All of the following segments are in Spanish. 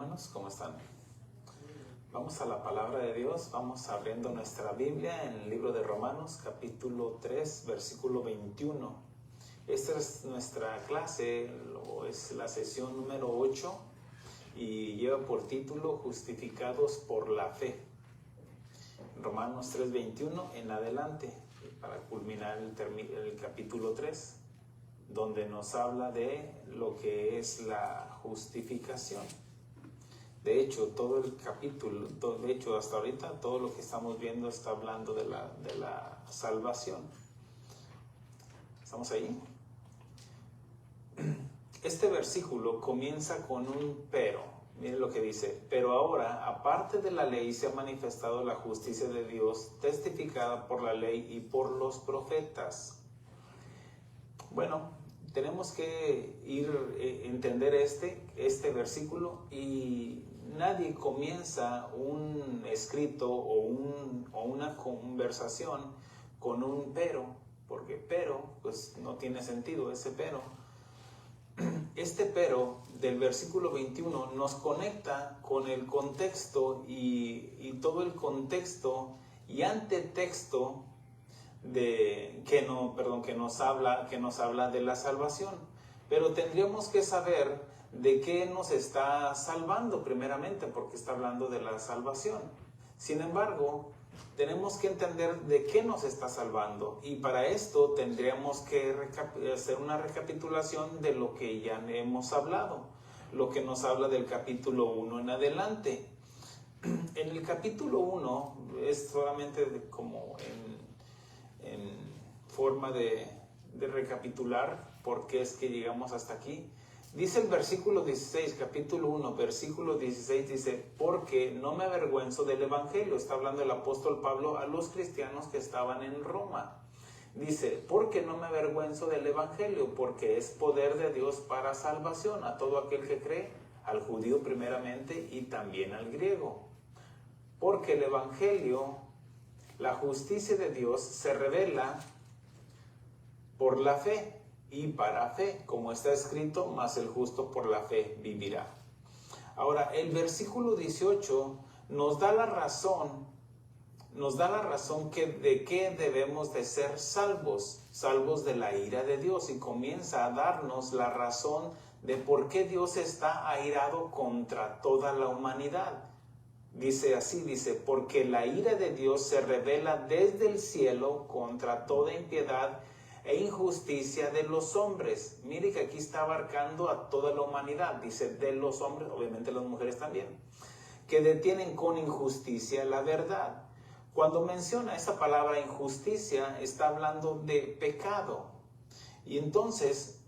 hermanos, ¿cómo están? Vamos a la palabra de Dios, vamos abriendo nuestra Biblia en el libro de Romanos, capítulo 3, versículo 21. Esta es nuestra clase, es la sesión número 8 y lleva por título Justificados por la Fe. Romanos 3, 21 en adelante, para culminar el capítulo 3, donde nos habla de lo que es la justificación. De hecho, todo el capítulo, hasta ahorita, todo lo que estamos viendo está hablando de la salvación. ¿Estamos ahí? Este versículo comienza con un pero. Miren lo que dice: pero ahora, aparte de la ley, se ha manifestado la justicia de Dios, testificada por la ley y por los profetas. Bueno, tenemos que entender este versículo, y nadie comienza un escrito o una conversación con un pero, porque pero, pues no tiene sentido ese pero. Este pero del versículo 21 nos conecta con el contexto y todo el contexto y antetexto que nos habla de la salvación. Pero tendríamos que saber de qué nos está salvando primeramente, porque está hablando de la salvación. Sin embargo, tenemos que entender de qué nos está salvando, y para esto tendríamos que hacer una recapitulación de lo que ya hemos hablado, lo que nos habla del capítulo 1 en adelante. En el capítulo 1 es solamente como en forma de recapitular por qué es que llegamos hasta aquí. Dice el versículo 16, capítulo 1, versículo 16, dice: porque no me avergüenzo del evangelio. Está hablando el apóstol Pablo a los cristianos que estaban en Roma. Dice: porque no me avergüenzo del evangelio, porque es poder de Dios para salvación a todo aquel que cree, al judío primeramente y también al griego. Porque el evangelio, la justicia de Dios, se revela por la fe y para fe, como está escrito: mas el justo por la fe vivirá. Ahora, el versículo 18 nos da la razón de que debemos de ser salvos de la ira de Dios, y comienza a darnos la razón de por qué Dios está airado contra toda la humanidad. Dice así, porque la ira de Dios se revela desde el cielo contra toda impiedad e injusticia de los hombres. Mire que aquí está abarcando a toda la humanidad. Dice de los hombres, obviamente las mujeres también, que detienen con injusticia la verdad. Cuando menciona esa palabra injusticia, está hablando de pecado. Y entonces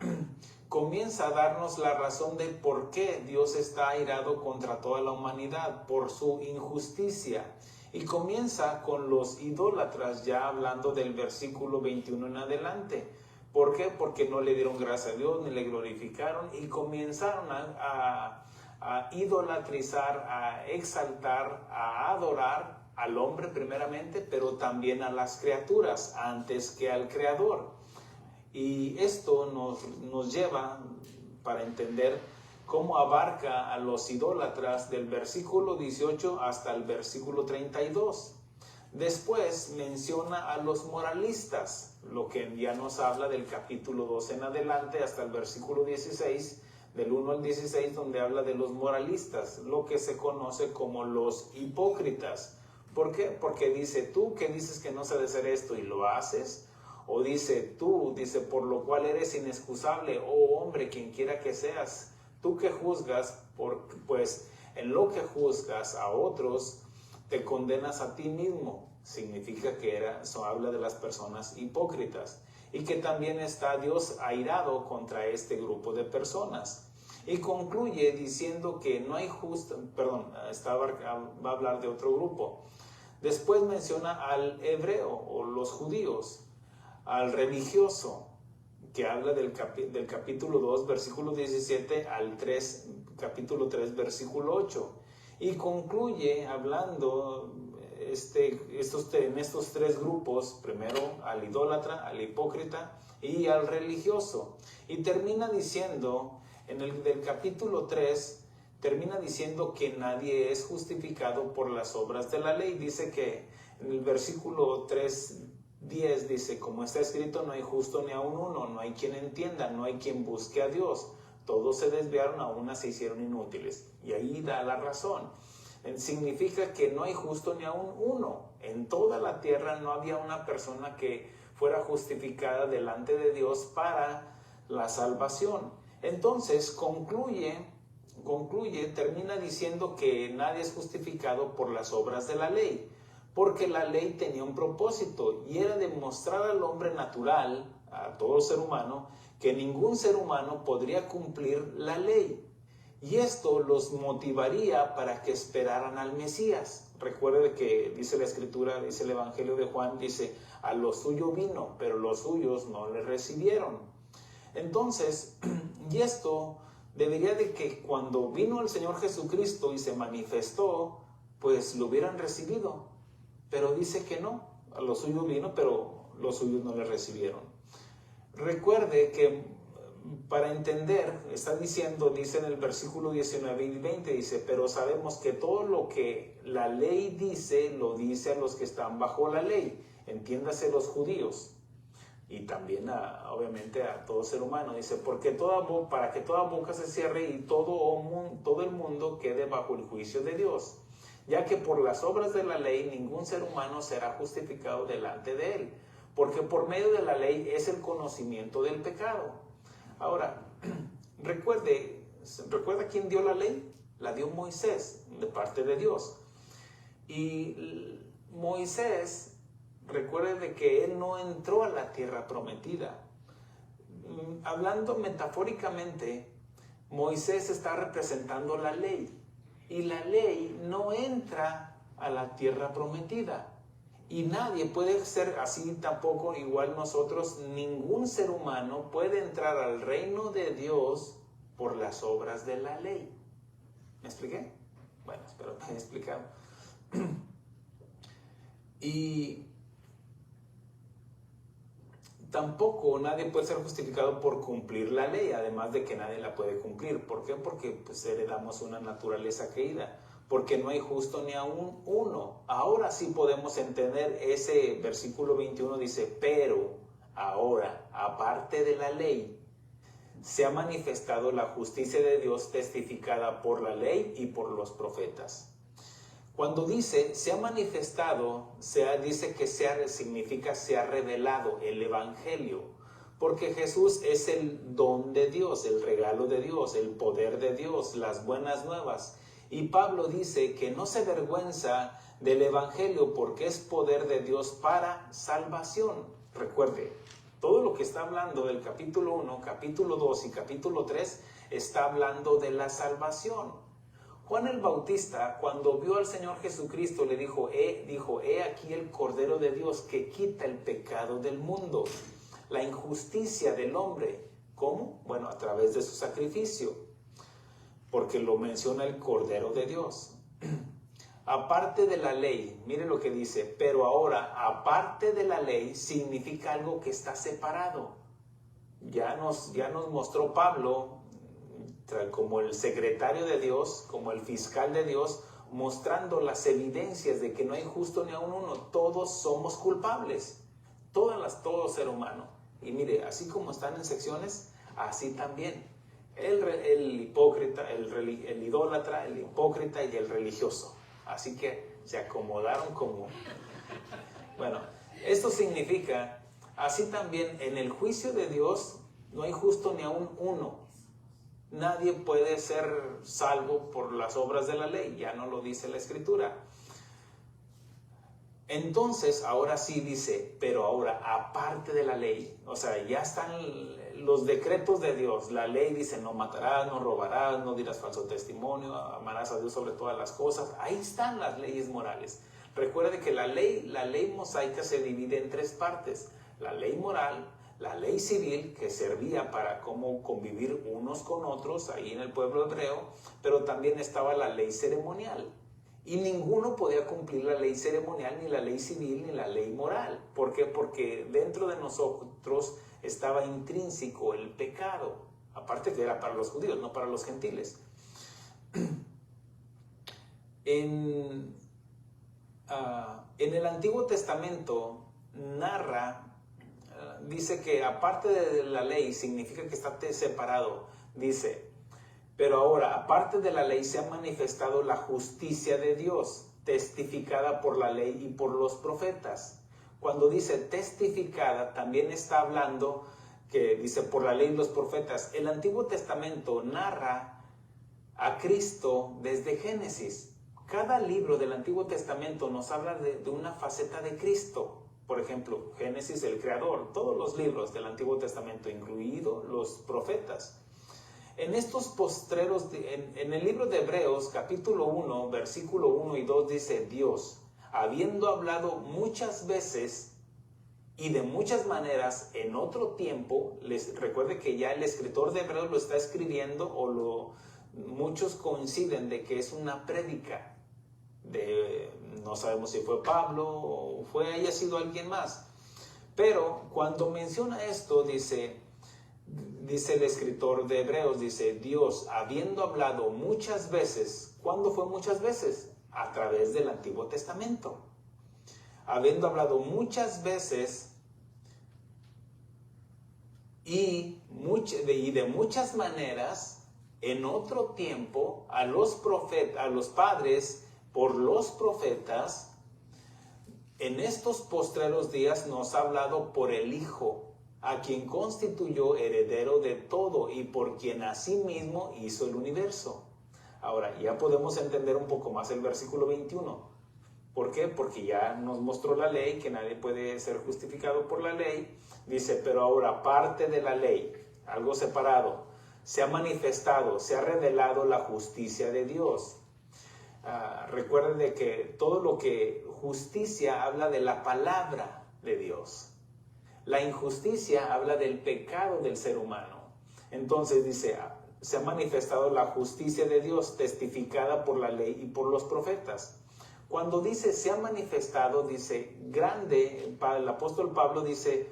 comienza a darnos la razón de por qué Dios está airado contra toda la humanidad, por su injusticia. Y comienza con los idólatras, ya hablando del versículo 21 en adelante. ¿Por qué? Porque no le dieron gracia a Dios, ni le glorificaron, y comenzaron a idolatrizar, a exaltar, a adorar al hombre primeramente, pero también a las criaturas antes que al Creador. Y esto nos lleva para entender cómo abarca a los idólatras del versículo 18 hasta el versículo 32. Después menciona a los moralistas, lo que ya nos habla del capítulo 2 en adelante hasta el versículo 16, del 1 al 16, donde habla de los moralistas, lo que se conoce como los hipócritas. ¿Por qué? Porque dice: tú que dices que no se debe hacer esto y lo haces. O dice por lo cual eres inexcusable, oh hombre, quien quiera que seas. Tú que juzgas, pues en lo que juzgas a otros, te condenas a ti mismo. Significa que eso habla de las personas hipócritas. Y que también está Dios airado contra este grupo de personas. Y concluye diciendo que no hay va a hablar de otro grupo. Después menciona al hebreo o los judíos, al religioso, que habla del capítulo 2, versículo 17 al capítulo 3, versículo 8. Y concluye hablando en estos tres grupos, primero al idólatra, al hipócrita y al religioso. Y termina diciendo en el del capítulo 3, termina diciendo que nadie es justificado por las obras de la ley. Dice que en el versículo 3:10 dice, como está escrito, no hay justo ni aun uno, no hay quien entienda, no hay quien busque a Dios. Todos se desviaron, a una se hicieron inútiles. Y ahí da la razón. Significa que no hay justo ni aun uno. En toda la tierra no había una persona que fuera justificada delante de Dios para la salvación. Entonces termina diciendo que nadie es justificado por las obras de la ley, porque la ley tenía un propósito y era demostrar al hombre natural, a todo ser humano, que ningún ser humano podría cumplir la ley. Y esto los motivaría para que esperaran al Mesías. Recuerde que dice la Escritura, dice el Evangelio de Juan, dice, a lo suyo vino, pero los suyos no le recibieron. Entonces, y esto debería de que cuando vino el Señor Jesucristo y se manifestó, pues lo hubieran recibido. Pero dice que no, a lo suyo vino, pero los suyos no le recibieron. Recuerde que para entender, está diciendo, dice en el versículo 19 y 20, dice, pero sabemos que todo lo que la ley dice, lo dice a los que están bajo la ley, entiéndase los judíos, y también obviamente a todo ser humano. Dice, para que toda boca se cierre y todo el mundo quede bajo el juicio de Dios, ya que por las obras de la ley ningún ser humano será justificado delante de él, porque por medio de la ley es el conocimiento del pecado. Ahora, ¿recuerda quién dio la ley? La dio Moisés, de parte de Dios. Y Moisés, recuerde de que él no entró a la tierra prometida. Hablando metafóricamente, Moisés está representando la ley. Y la ley no entra a la tierra prometida. Y nadie puede ser así tampoco, igual nosotros, ningún ser humano puede entrar al reino de Dios por las obras de la ley. ¿Me expliqué? Bueno, espero que me haya explicado. Y tampoco nadie puede ser justificado por cumplir la ley, además de que nadie la puede cumplir. ¿Por qué? Porque pues, heredamos una naturaleza caída. Porque no hay justo ni aún uno. Ahora sí podemos entender ese versículo 21, dice, pero ahora, aparte de la ley, se ha manifestado la justicia de Dios testificada por la ley y por los profetas. Cuando dice, se ha manifestado, dice que significa se ha revelado el Evangelio. Porque Jesús es el don de Dios, el regalo de Dios, el poder de Dios, las buenas nuevas. Y Pablo dice que no se avergüenza del Evangelio porque es poder de Dios para salvación. Recuerde, todo lo que está hablando del capítulo 1, capítulo 2 y capítulo 3 está hablando de la salvación. Juan el Bautista, cuando vio al Señor Jesucristo, le dijo, he aquí el Cordero de Dios que quita el pecado del mundo, la injusticia del hombre. ¿Cómo? Bueno, a través de su sacrificio. Porque lo menciona el Cordero de Dios. Aparte de la ley, mire lo que dice, pero ahora, aparte de la ley, significa algo que está separado. Ya nos mostró Pablo, como el secretario de Dios, como el fiscal de Dios, mostrando las evidencias de que no hay justo ni aun uno. Todos somos culpables, todo ser humano. Y mire, así como están en secciones, así también. El hipócrita, el idólatra, el hipócrita y el religioso. Así que se acomodaron como... Bueno, esto significa, así también en el juicio de Dios no hay justo ni aun uno. Nadie puede ser salvo por las obras de la ley, ya no lo dice la Escritura. Entonces, ahora sí dice, pero ahora, aparte de la ley, o sea, ya están los decretos de Dios. La ley dice, no matarás, no robarás, no dirás falso testimonio, amarás a Dios sobre todas las cosas. Ahí están las leyes morales. Recuerde que la ley mosaica se divide en tres partes. La ley moral, la ley civil, que servía para cómo convivir unos con otros ahí en el pueblo hebreo, pero también estaba la ley ceremonial. Y ninguno podía cumplir la ley ceremonial, ni la ley civil, ni la ley moral. ¿Por qué? Porque dentro de nosotros estaba intrínseco el pecado. Aparte que era para los judíos, no para los gentiles. En el Antiguo Testamento narra, dice que aparte de la ley, significa que está separado, dice, pero ahora, aparte de la ley, se ha manifestado la justicia de Dios, testificada por la ley y por los profetas. Cuando dice testificada, también está hablando que dice por la ley y los profetas. El Antiguo Testamento narra a Cristo desde Génesis. Cada libro del Antiguo Testamento nos habla de una faceta de Cristo. Por ejemplo, Génesis, el creador, todos los libros del Antiguo Testamento, incluidos los profetas. En estos postreros, en el libro de Hebreos, capítulo 1, versículo 1 y 2, dice Dios, habiendo hablado muchas veces y de muchas maneras en otro tiempo, recuerde que ya el escritor de Hebreos lo está escribiendo, muchos coinciden de que es una prédica. No sabemos si fue Pablo o haya sido alguien más. Pero cuando menciona esto, dice el escritor de Hebreos, dice Dios, habiendo hablado muchas veces. ¿Cuándo fue muchas veces? A través del Antiguo Testamento. Habiendo hablado muchas veces y de muchas maneras en otro tiempo a los padres por los profetas, en estos postreros días nos ha hablado por el Hijo, a quien constituyó heredero de todo y por quien asimismo hizo el universo. Ahora, ya podemos entender un poco más el versículo 21. ¿Por qué? Porque ya nos mostró la ley, que nadie puede ser justificado por la ley. Dice, pero ahora, parte de la ley, algo separado, se ha manifestado, se ha revelado la justicia de Dios. Recuerden de que todo lo que justicia habla de la palabra de Dios. La injusticia habla del pecado del ser humano. Entonces dice, se ha manifestado la justicia de Dios testificada por la ley y por los profetas. Cuando dice se ha manifestado, dice grande, el apóstol Pablo dice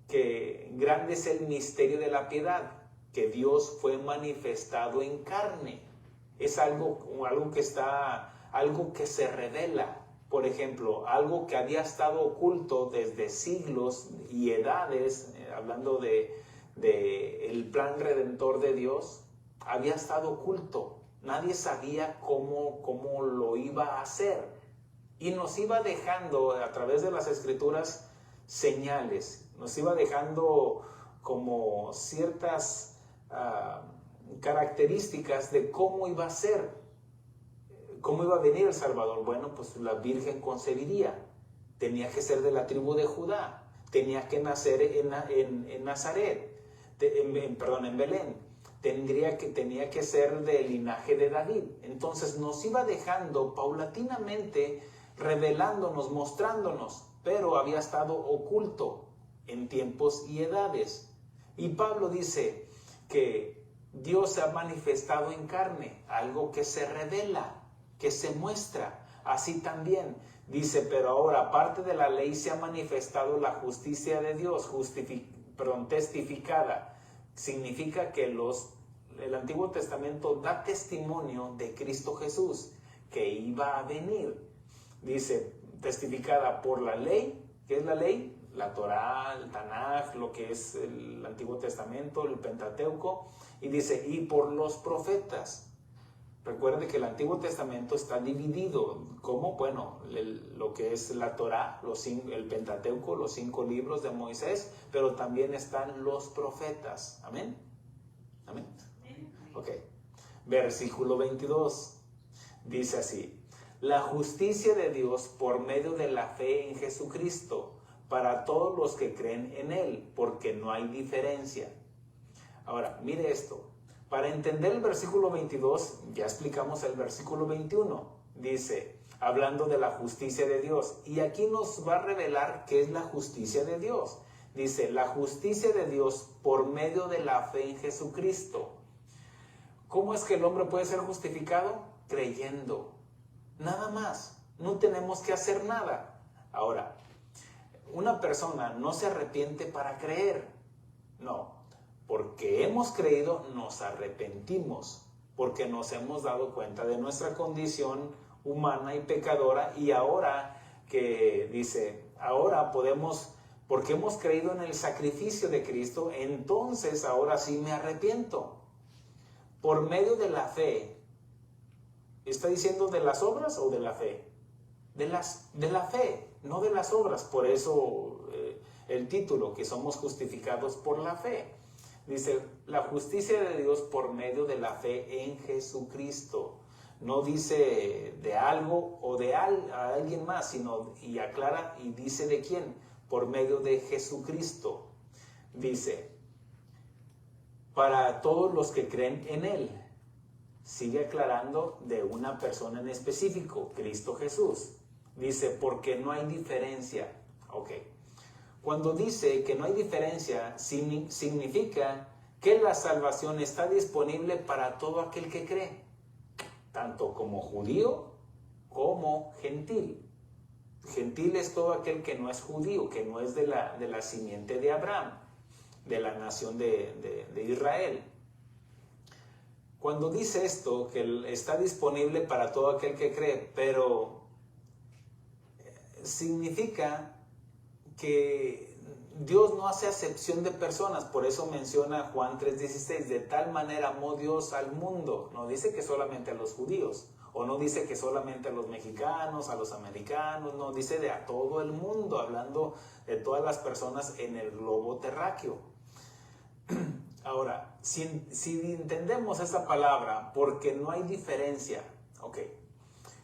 que grande es el misterio de la piedad, que Dios fue manifestado en carne. Es algo que se revela. Por ejemplo, algo que había estado oculto desde siglos y edades, hablando de el plan redentor de Dios, había estado oculto. Nadie sabía cómo lo iba a hacer. Y nos iba dejando, a través de las Escrituras, señales. Nos iba dejando como ciertas características de cómo iba a ser, cómo iba a venir el Salvador. Bueno, pues la Virgen concebiría, tenía que ser de la tribu de Judá, tenía que nacer en Nazaret, en Belén, tenía que ser del linaje de David. Entonces nos iba dejando paulatinamente, revelándonos, mostrándonos, pero había estado oculto en tiempos y edades. Y Pablo dice que Dios se ha manifestado en carne, algo que se revela, que se muestra. Así también dice, pero ahora aparte de la ley se ha manifestado la justicia de Dios, testificada. Significa que el Antiguo Testamento da testimonio de Cristo Jesús, que iba a venir. Dice, testificada por la ley. ¿Qué es la ley? La Torá, el Tanaj, lo que es el Antiguo Testamento, el Pentateuco. Y dice, y por los profetas. Recuerde que el Antiguo Testamento está dividido. ¿Cómo? Bueno, lo que es la Torá, el Pentateuco, los 5 libros de Moisés, pero también están los profetas. ¿Amén? ¿Amén? Ok. Versículo 22. Dice así, la justicia de Dios por medio de la fe en Jesucristo, para todos los que creen en Él, porque no hay diferencia. Ahora, mire esto. Para entender el versículo 22, ya explicamos el versículo 21. Dice, hablando de la justicia de Dios. Y aquí nos va a revelar qué es la justicia de Dios. Dice, la justicia de Dios por medio de la fe en Jesucristo. ¿Cómo es que el hombre puede ser justificado? Creyendo. Nada más. No tenemos que hacer nada. Ahora, una persona no se arrepiente para creer. No. Porque hemos creído, nos arrepentimos. porque nos hemos dado cuenta de nuestra condición humana y pecadora, y ahora que dice, ahora podemos, porque hemos creído en el sacrificio de Cristo, entonces ahora sí me arrepiento. Por medio de la fe. ¿Está diciendo de las obras o de la fe? De la fe, no de las obras. Por eso el título, que somos justificados por la fe. Dice, la justicia de Dios por medio de la fe en Jesucristo. No dice de algo o de a alguien más, sino, y aclara y dice de quién, por medio de Jesucristo. Dice, para todos los que creen en Él. Sigue aclarando de una persona en específico, Cristo Jesús. Dice, porque no hay diferencia. Ok. Cuando dice que no hay diferencia, significa que la salvación está disponible para todo aquel que cree, tanto como judío como gentil. Gentil es todo aquel que no es judío, que no es de la simiente de Abraham, de la nación de Israel. Cuando dice esto, que está disponible para todo aquel que cree, pero significa que Dios no hace acepción de personas. Por eso menciona Juan 3:16, de tal manera amó Dios al mundo. No dice que solamente a los judíos, o no dice que solamente a los mexicanos, a los americanos, no, dice de a todo el mundo, hablando de todas las personas en el globo terráqueo. Ahora, si entendemos esta palabra, porque no hay diferencia, ok,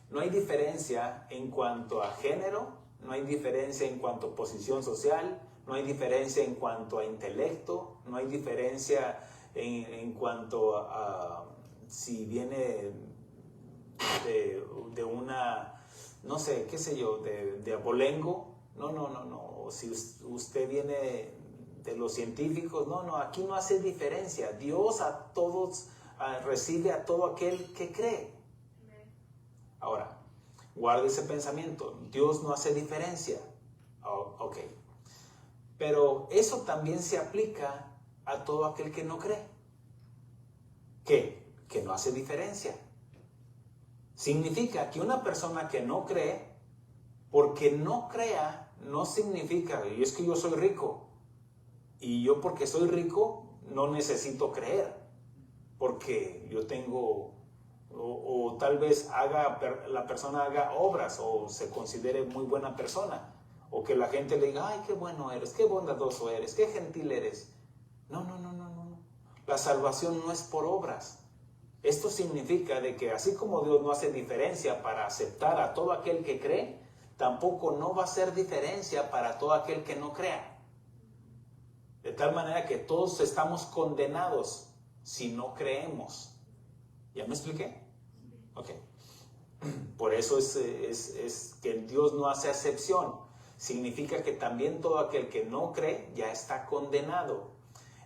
no hay diferencia en cuanto a género, no hay diferencia en cuanto a posición social, no hay diferencia en cuanto a intelecto, no hay diferencia en cuanto a si viene de una, no sé, qué sé yo, de abolengo, no, si usted viene de los científicos, no, aquí no hace diferencia. Dios a todos recibe a todo aquel que cree. Ahora, guarde ese pensamiento, Dios no hace diferencia. Ok, pero eso también se aplica a todo aquel que no cree. ¿Qué? Que no hace diferencia. Significa que una persona que no cree, porque no crea, no significa, y es que yo soy rico, y yo porque soy rico no necesito creer, porque yo tengo, o tal vez la persona haga obras, o se considere muy buena persona, o que la gente le diga, ay, qué bueno eres, qué bondadoso eres, qué gentil eres. No. La salvación no es por obras. Esto significa de que así como Dios no hace diferencia para aceptar a todo aquel que cree, tampoco no va a hacer diferencia para todo aquel que no crea. De tal manera que todos estamos condenados si no creemos. ¿Ya me expliqué? Ok. Por eso es que Dios no hace acepción. Significa que también todo aquel que no cree ya está condenado.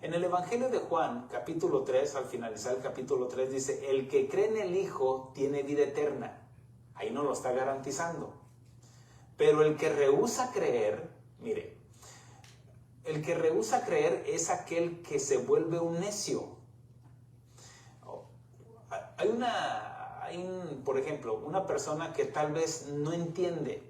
En el Evangelio de Juan, capítulo 3, al finalizar el capítulo 3, dice, el que cree en el Hijo tiene vida eterna. Ahí no lo está garantizando. Pero el que rehúsa creer, mire, el que rehúsa creer es aquel que se vuelve un necio. Por ejemplo, una persona que tal vez no entiende.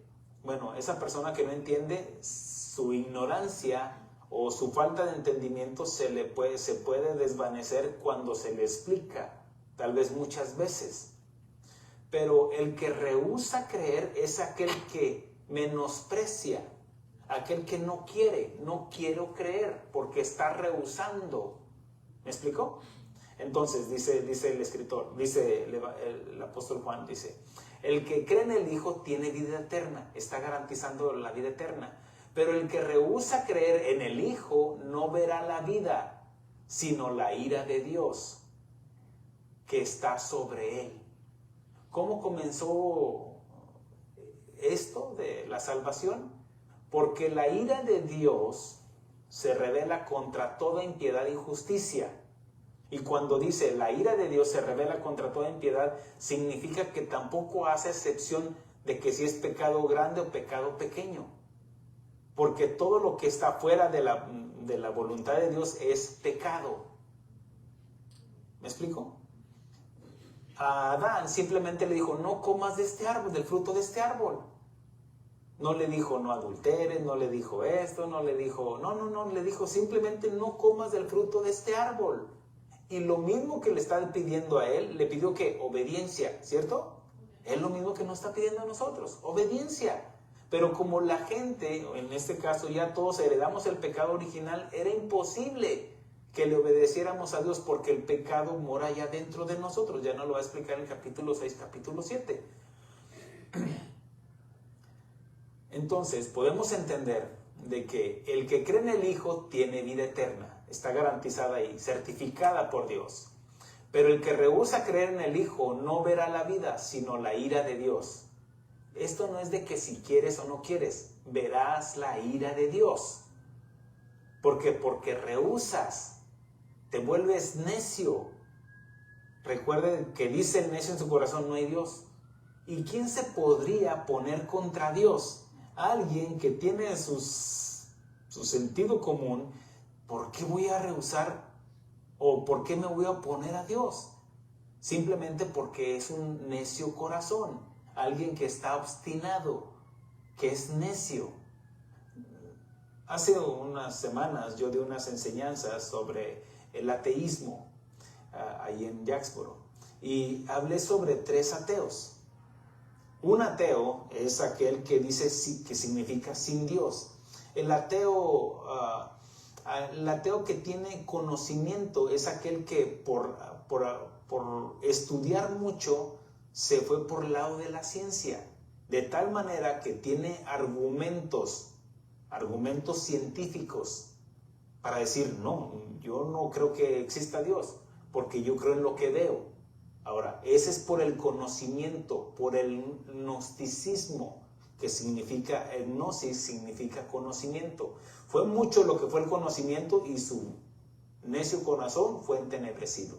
Bueno, esa persona que no entiende, su ignorancia o su falta de entendimiento se puede desvanecer cuando se le explica, tal vez muchas veces. Pero el que rehúsa creer es aquel que menosprecia, aquel que no quiero creer, porque está rehusando. ¿Me explicó? Entonces, dice el escritor, dice el apóstol Juan, dice, el que cree en el Hijo tiene vida eterna, está garantizando la vida eterna. Pero el que rehúsa creer en el Hijo no verá la vida, sino la ira de Dios que está sobre él. ¿Cómo comenzó esto de la salvación? Porque la ira de Dios se revela contra toda impiedad e injusticia. Y cuando dice la ira de Dios se revela contra toda impiedad, significa que tampoco hace excepción de que si es pecado grande o pecado pequeño. Porque todo lo que está fuera de la voluntad de Dios es pecado. ¿Me explico? a Adán simplemente le dijo, no comas de este árbol, del fruto de este árbol. No le dijo, no adulteres, no le dijo esto, no le dijo, no, le dijo simplemente no comas del fruto de este árbol. Y lo mismo que le está pidiendo a él, le pidió que obediencia, ¿cierto? Es lo mismo que nos está pidiendo a nosotros, obediencia. Pero como la gente, en este caso ya todos heredamos el pecado original, era imposible que le obedeciéramos a Dios porque el pecado mora ya dentro de nosotros. Ya nos lo va a explicar en el capítulo 6, capítulo 7. Entonces podemos entender de que el que cree en el Hijo tiene vida eterna, está garantizada y certificada por Dios. Pero el que rehúsa creer en el Hijo no verá la vida, sino la ira de Dios. Esto no es de que si quieres o no quieres, verás la ira de Dios. ¿Por qué? Porque rehusas, te vuelves necio. Recuerden que dice el necio en su corazón, no hay Dios. ¿Y quién se podría poner contra Dios? Alguien que tiene su sentido común. ¿Por qué voy a rehusar o por qué me voy a oponer a Dios? Simplemente porque es un necio corazón, alguien que está obstinado, que es necio. Hace unas semanas yo di unas enseñanzas sobre el ateísmo ahí en Jacksboro y hablé sobre 3 ateos. Un ateo es aquel que dice que significa sin Dios. El ateo que tiene conocimiento es aquel que por estudiar mucho se fue por el lado de la ciencia, de tal manera que tiene argumentos científicos para decir, no, yo no creo que exista Dios, porque yo creo en lo que veo. Ahora, ese es por el conocimiento, por el gnosticismo, que significa, gnosis significa conocimiento. Fue mucho lo que fue el conocimiento y su necio corazón fue entenebrecido.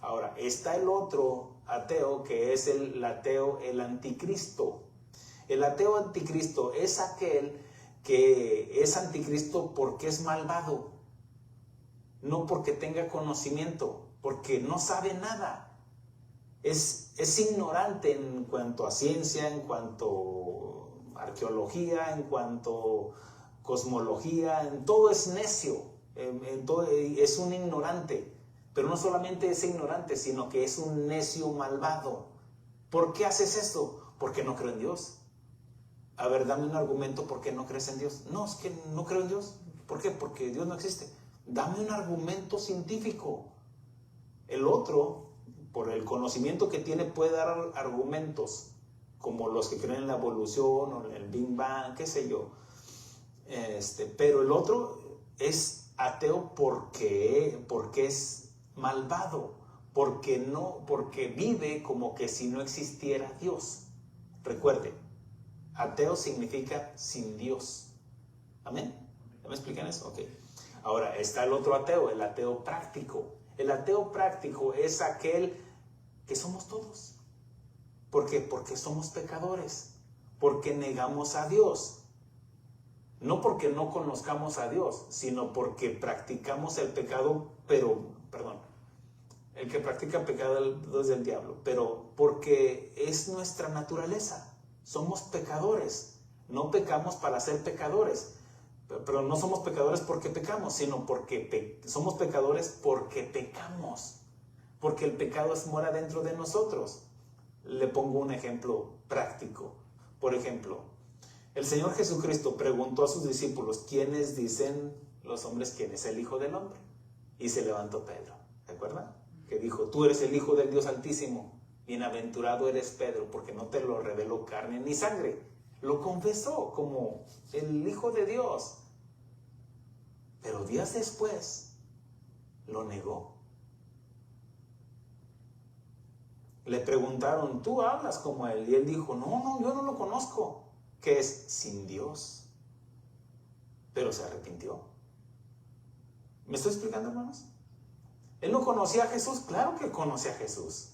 Ahora, está el otro ateo que es el ateo, el anticristo. El ateo anticristo es aquel que es anticristo porque es malvado, no porque tenga conocimiento, porque no sabe nada. Es ignorante en cuanto a ciencia, en cuanto a arqueología, en cuanto a cosmología, en todo es necio, en todo es un ignorante. Pero no solamente es ignorante, sino que es un necio malvado. ¿Por qué haces eso? Porque no creo en Dios. A ver, dame un argumento por qué no crees en Dios. No, es que no creo en Dios. ¿Por qué? Porque Dios no existe. Dame un argumento científico. El otro, por el conocimiento que tiene, puede dar argumentos como los que creen en la evolución o en el Big Bang, qué sé yo. Pero el otro es ateo porque es malvado, porque vive como que si no existiera Dios. Recuerde, ateo significa sin Dios. ¿Amén? ¿Ya me explican eso? Ok. Ahora está el otro ateo, el ateo práctico. El ateo práctico es aquel que somos todos. ¿Por qué? Porque somos pecadores, porque negamos a Dios. No porque no conozcamos a Dios, sino porque practicamos el pecado, el que practica pecado es del diablo, pero porque es nuestra naturaleza. Somos pecadores, no pecamos para ser pecadores, pero no somos pecadores porque pecamos, sino porque somos pecadores porque pecamos, porque el pecado mora dentro de nosotros. Le pongo un ejemplo práctico. Por ejemplo, el Señor Jesucristo preguntó a sus discípulos, ¿quiénes dicen los hombres quién es el Hijo del Hombre? Y se levantó Pedro, ¿se acuerdan? Que dijo, tú eres el Hijo del Dios Altísimo, bienaventurado eres Pedro, porque no te lo reveló carne ni sangre. Lo confesó como el Hijo de Dios. Pero días después lo negó. Le preguntaron, ¿tú hablas como él? Y él dijo, no, yo no lo conozco. Que es sin Dios. Pero se arrepintió. ¿Me estoy explicando, hermanos? ¿Él no conocía a Jesús? Claro que conoce a Jesús.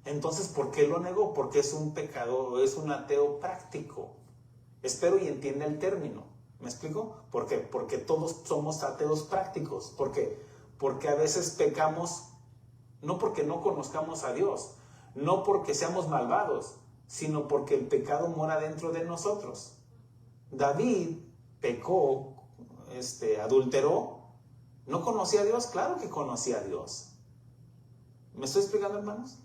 Entonces, ¿por qué lo negó? Porque es un pecador, es un ateo práctico. Espero y entienda el término. ¿Me explico? ¿Por qué? Porque todos somos ateos prácticos. ¿Por qué? Porque a veces pecamos, no porque no conozcamos a Dios. no porque seamos malvados, sino porque el pecado mora dentro de nosotros. David pecó, adulteró, ¿no conocía a Dios? Claro que conocía a Dios. ¿Me estoy explicando, hermanos?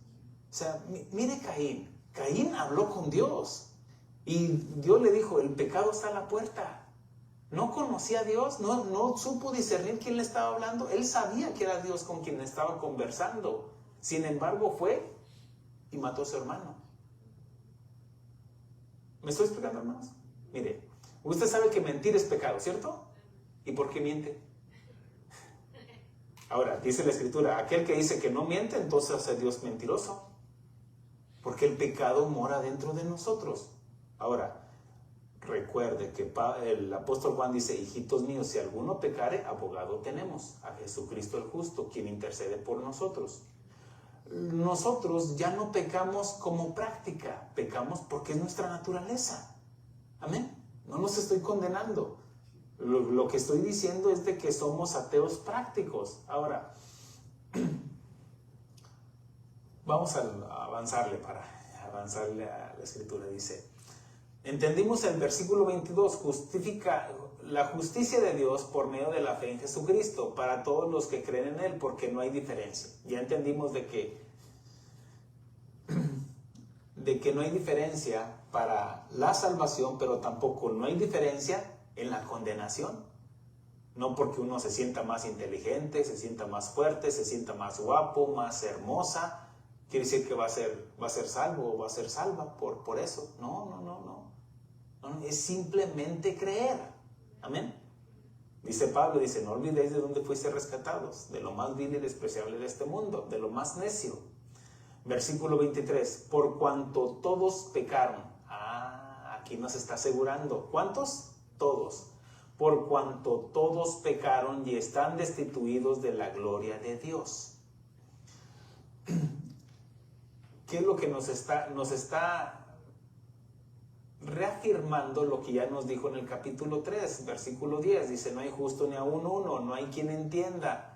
O sea, mire Caín. Caín habló con Dios y Dios le dijo, el pecado está a la puerta. No conocía a Dios, no supo discernir quién le estaba hablando. Él sabía que era Dios con quien estaba conversando. Sin embargo, fue y mató a su hermano. ¿Me estoy explicando, hermanos? Mire, usted sabe que mentir es pecado, ¿cierto? ¿Y por qué miente? Ahora, dice la Escritura, aquel que dice que no miente, entonces hace Dios mentiroso. Porque el pecado mora dentro de nosotros. Ahora, recuerde que el apóstol Juan dice, hijitos míos, si alguno pecare, abogado tenemos, a Jesucristo el justo, quien intercede por nosotros. Nosotros ya no pecamos como práctica, pecamos porque es nuestra naturaleza. Amén. No los estoy condenando. Lo que estoy diciendo es de que somos ateos prácticos. Ahora, vamos a avanzarle a la Escritura. Dice, entendimos el versículo 22, justifica la justicia de Dios por medio de la fe en Jesucristo para todos los que creen en Él, porque no hay diferencia. Ya entendimos de que no hay diferencia para la salvación, pero tampoco no hay diferencia en la condenación. No porque uno se sienta más inteligente, se sienta más fuerte, se sienta más guapo, más hermosa, quiere decir que va a ser salvo o va a ser salva por eso. No, es simplemente creer. Amén. Dice Pablo, dice, no olvidéis de dónde fuiste rescatados, de lo más vil y despreciable de este mundo, de lo más necio. Versículo 23, por cuanto todos pecaron. Aquí nos está asegurando. ¿Cuántos? Todos. Por cuanto todos pecaron y están destituidos de la gloria de Dios. ¿Qué es lo que nos está reafirmando lo que ya nos dijo en el capítulo 3, versículo 10? Dice, no hay justo ni aún uno, no hay quien entienda.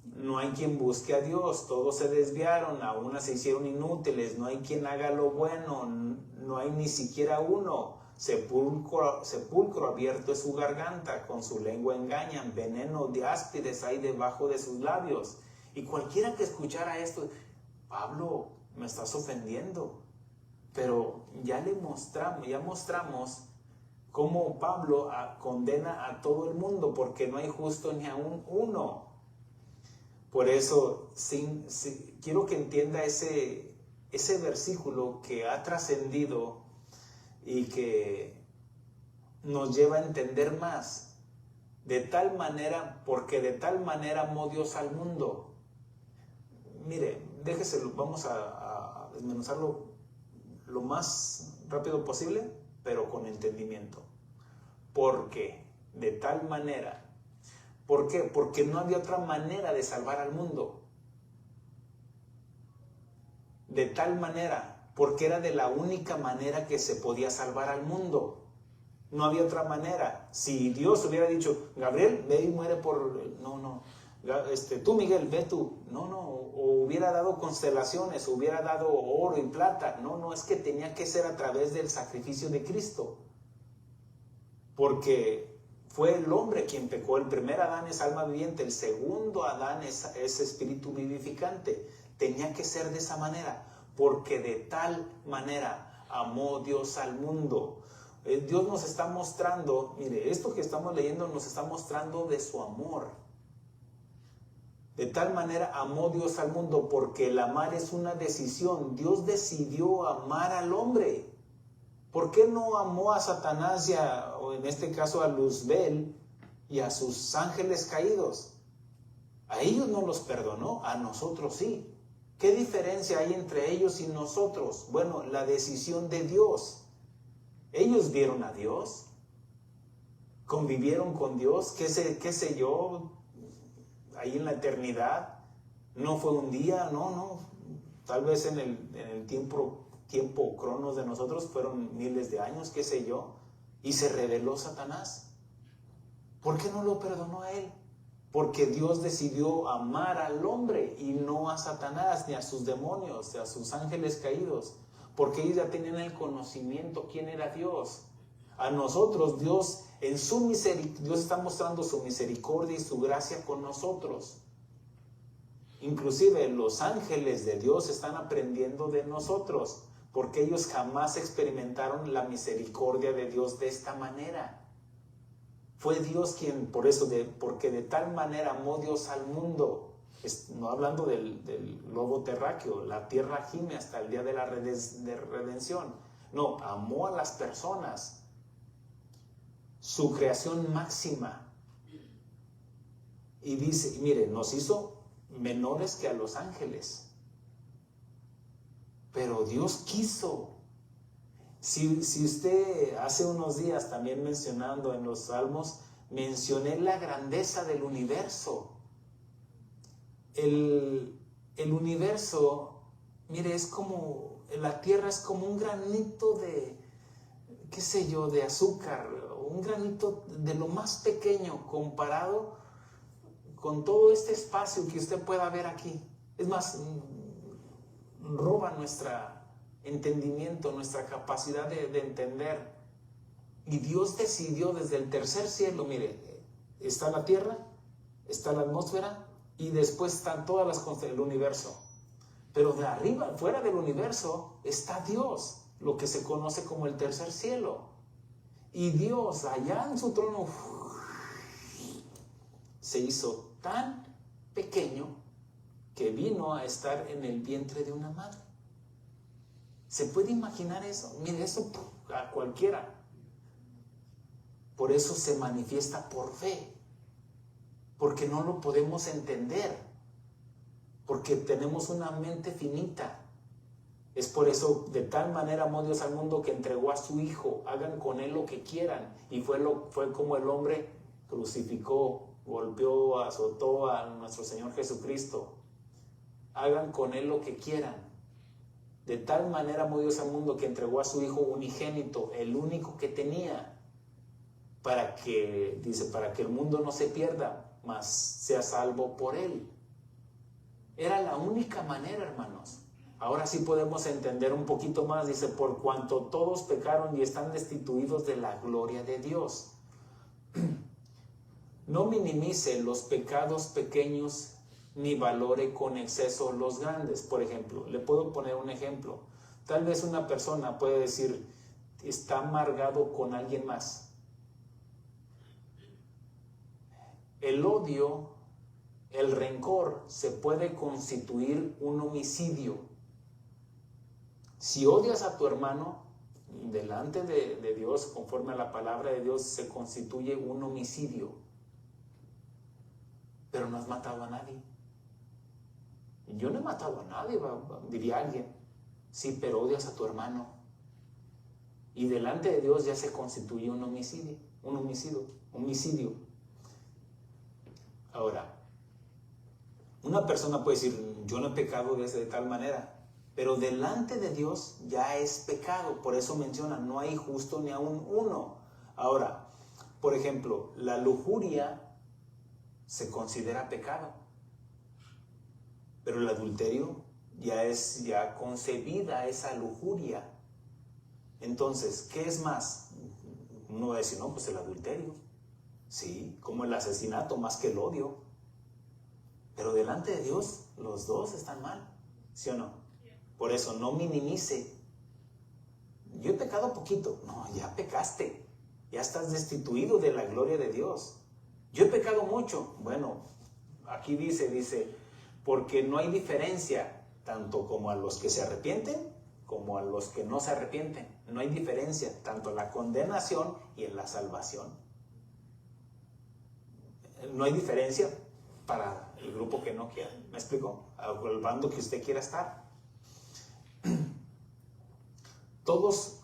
No hay quien busque a Dios, todos se desviaron, a una se hicieron inútiles, no hay quien haga lo bueno, no hay ni siquiera uno. Sepulcro abierto es su garganta, con su lengua engañan, veneno de áspides hay debajo de sus labios. Y cualquiera que escuchara esto, Pablo, me estás ofendiendo. Pero ya mostramos cómo Pablo condena a todo el mundo, porque no hay justo ni aún uno. Por eso, quiero que entienda ese versículo que ha trascendido y que nos lleva a entender más. De tal manera, porque de tal manera amó Dios al mundo. Mire, déjeselo, vamos a desmenuzarlo lo más rápido posible, pero con entendimiento. Porque de tal manera. ¿Por qué? Porque no había otra manera de salvar al mundo. De tal manera, porque era de la única manera que se podía salvar al mundo. No había otra manera. Si Dios hubiera dicho, Gabriel, ve y muere por... No. Tú, Miguel, ve tú. No. O hubiera dado constelaciones, o hubiera dado oro y plata. No, es que tenía que ser a través del sacrificio de Cristo. Porque fue el hombre quien pecó. El primer Adán es alma viviente, el segundo Adán es espíritu vivificante. Tenía que ser de esa manera, porque de tal manera amó Dios al mundo. Dios nos está mostrando, mire, esto que estamos leyendo nos está mostrando de su amor. De tal manera amó Dios al mundo, porque el amar es una decisión. Dios decidió amar al hombre. ¿Por qué no amó a Satanás o en este caso a Luzbel y a sus ángeles caídos? A ellos no los perdonó, a nosotros sí. ¿Qué diferencia hay entre ellos y nosotros? Bueno, la decisión de Dios. Ellos vieron a Dios, convivieron con Dios, qué sé yo, ahí en la eternidad. No fue un día, no. Tal vez en el tiempo cronos de nosotros fueron miles de años, qué sé yo, y se rebeló Satanás. ¿Por qué no lo perdonó a él? Porque Dios decidió amar al hombre y no a Satanás, ni a sus demonios, ni a sus ángeles caídos. Porque ellos ya tenían el conocimiento quién era Dios. A nosotros Dios Dios está mostrando su misericordia y su gracia con nosotros. Inclusive los ángeles de Dios están aprendiendo de nosotros, porque ellos jamás experimentaron la misericordia de Dios de esta manera. Fue Dios quien, porque de tal manera amó Dios al mundo, no hablando del globo terráqueo, la tierra gime hasta el día de la redención. No, amó a las personas, su creación máxima. Y dice, mire, nos hizo menores que a los ángeles. Pero Dios quiso. Si usted hace unos días también mencionando en los Salmos, mencioné la grandeza del universo. El universo, mire, es como, la tierra es como un granito de, qué sé yo, de azúcar, un granito de lo más pequeño comparado con todo este espacio que usted pueda ver aquí. Es más, roba nuestro entendimiento, nuestra capacidad de entender. Y Dios decidió desde el tercer cielo, mire, está la tierra, está la atmósfera y después están todas las cosas del universo. Pero de arriba, fuera del universo, está Dios, lo que se conoce como el tercer cielo. Y Dios, allá en su trono, se hizo tan pequeño que vino a estar en el vientre de una madre. ¿Se puede imaginar eso? Mire, eso a cualquiera. Por eso se manifiesta por fe, porque no lo podemos entender, porque tenemos una mente finita. Es por eso, de tal manera amó Dios al mundo que entregó a su Hijo. Hagan con Él lo que quieran. Y fue como el hombre crucificó, golpeó, azotó a nuestro Señor Jesucristo. Hagan con Él lo que quieran. De tal manera amó Dios al mundo que entregó a su Hijo unigénito, el único que tenía, para que el mundo no se pierda, mas sea salvo por Él. Era la única manera, hermanos. Ahora sí podemos entender un poquito más. Dice, por cuanto todos pecaron y están destituidos de la gloria de Dios. No minimice los pecados pequeños ni valore con exceso los grandes. Por ejemplo, le puedo poner un ejemplo. Tal vez una persona puede decir, está amargado con alguien más. El odio, el rencor, se puede constituir un homicidio. Si odias a tu hermano, delante de Dios, conforme a la palabra de Dios, se constituye un homicidio. Pero no has matado a nadie. Yo no he matado a nadie, diría alguien. Sí, pero odias a tu hermano. Y delante de Dios ya se constituye un homicidio. Ahora, una persona puede decir, yo no he pecado de tal manera. Pero delante de Dios ya es pecado. Por eso menciona, no hay justo ni aún uno. Ahora, por ejemplo, la lujuria se considera pecado. Pero el adulterio ya concebida esa lujuria. Entonces, ¿qué es más? Uno va a decir, no, pues el adulterio. Sí, como el asesinato más que el odio. Pero delante de Dios, los dos están mal. ¿Sí o no? Por eso, no minimice. Yo he pecado poquito. No, ya pecaste. Ya estás destituido de la gloria de Dios. Yo he pecado mucho. Bueno, aquí dice, porque no hay diferencia, tanto como a los que se arrepienten, como a los que no se arrepienten. No hay diferencia, tanto en la condenación y en la salvación. No hay diferencia para el grupo que no quiera. ¿Me explico? Al bando que usted quiera estar. Todos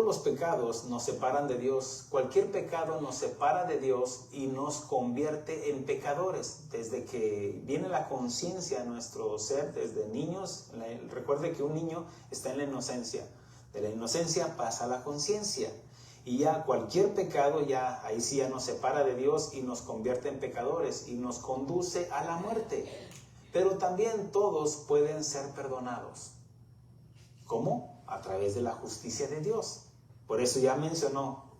los pecados nos separan de Dios. Cualquier pecado nos separa de Dios y nos convierte en pecadores. Desde que viene la conciencia a nuestro ser, desde niños, recuerde que un niño está en la inocencia. De la inocencia pasa a la conciencia. Y ya cualquier pecado, ya ahí sí ya nos separa de Dios y nos convierte en pecadores y nos conduce a la muerte. Pero también todos pueden ser perdonados. ¿Cómo? A través de la justicia de Dios. Por eso ya mencionó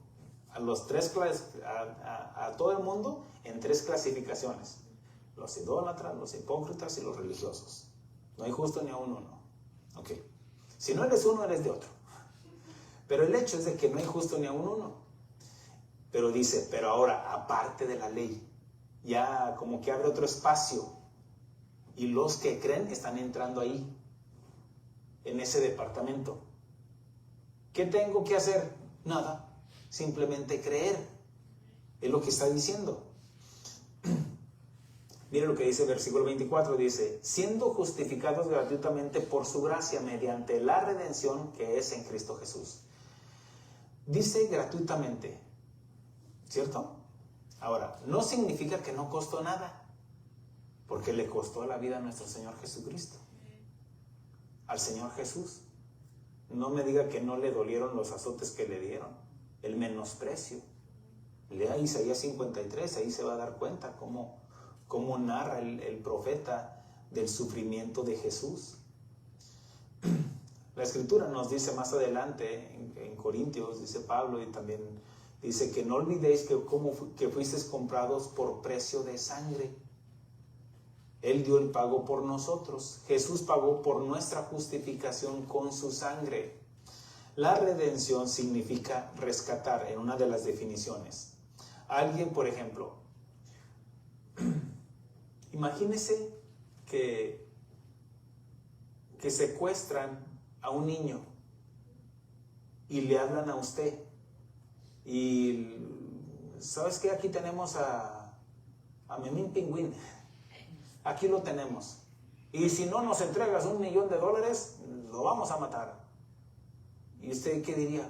a todo el mundo en 3 clasificaciones: los idólatras, los hipócritas y los religiosos. No hay justo ni a uno, no. Ok. Si no eres uno, eres de otro. Pero el hecho es de que no hay justo ni a uno. Pero dice, pero ahora, aparte de la ley, ya como que abre otro espacio. Y los que creen están entrando ahí, en ese departamento. ¿Qué tengo que hacer? Nada. Simplemente creer. Es lo que está diciendo. Mire lo que dice el versículo 24, dice, siendo justificados gratuitamente por su gracia mediante la redención que es en Cristo Jesús. Dice gratuitamente, ¿cierto? Ahora, no significa que no costó nada, porque le costó la vida a nuestro Señor Jesucristo, al Señor Jesús. No me diga que no le dolieron los azotes que le dieron, el menosprecio. Lea Isaías 53, ahí se va a dar cuenta cómo narra el profeta del sufrimiento de Jesús. La Escritura nos dice más adelante en Corintios, dice Pablo, y también dice que no olvidéis que fuisteis comprados por precio de sangre. Él dio el pago por nosotros. Jesús pagó por nuestra justificación con su sangre. La redención significa rescatar, en una de las definiciones. Alguien, por ejemplo, imagínese que secuestran a un niño y le hablan a usted. Y ¿sabes qué? Aquí tenemos a Memín Pingüín. Aquí lo tenemos. Y si no nos entregas $1,000,000, lo vamos a matar. ¿Y usted qué diría?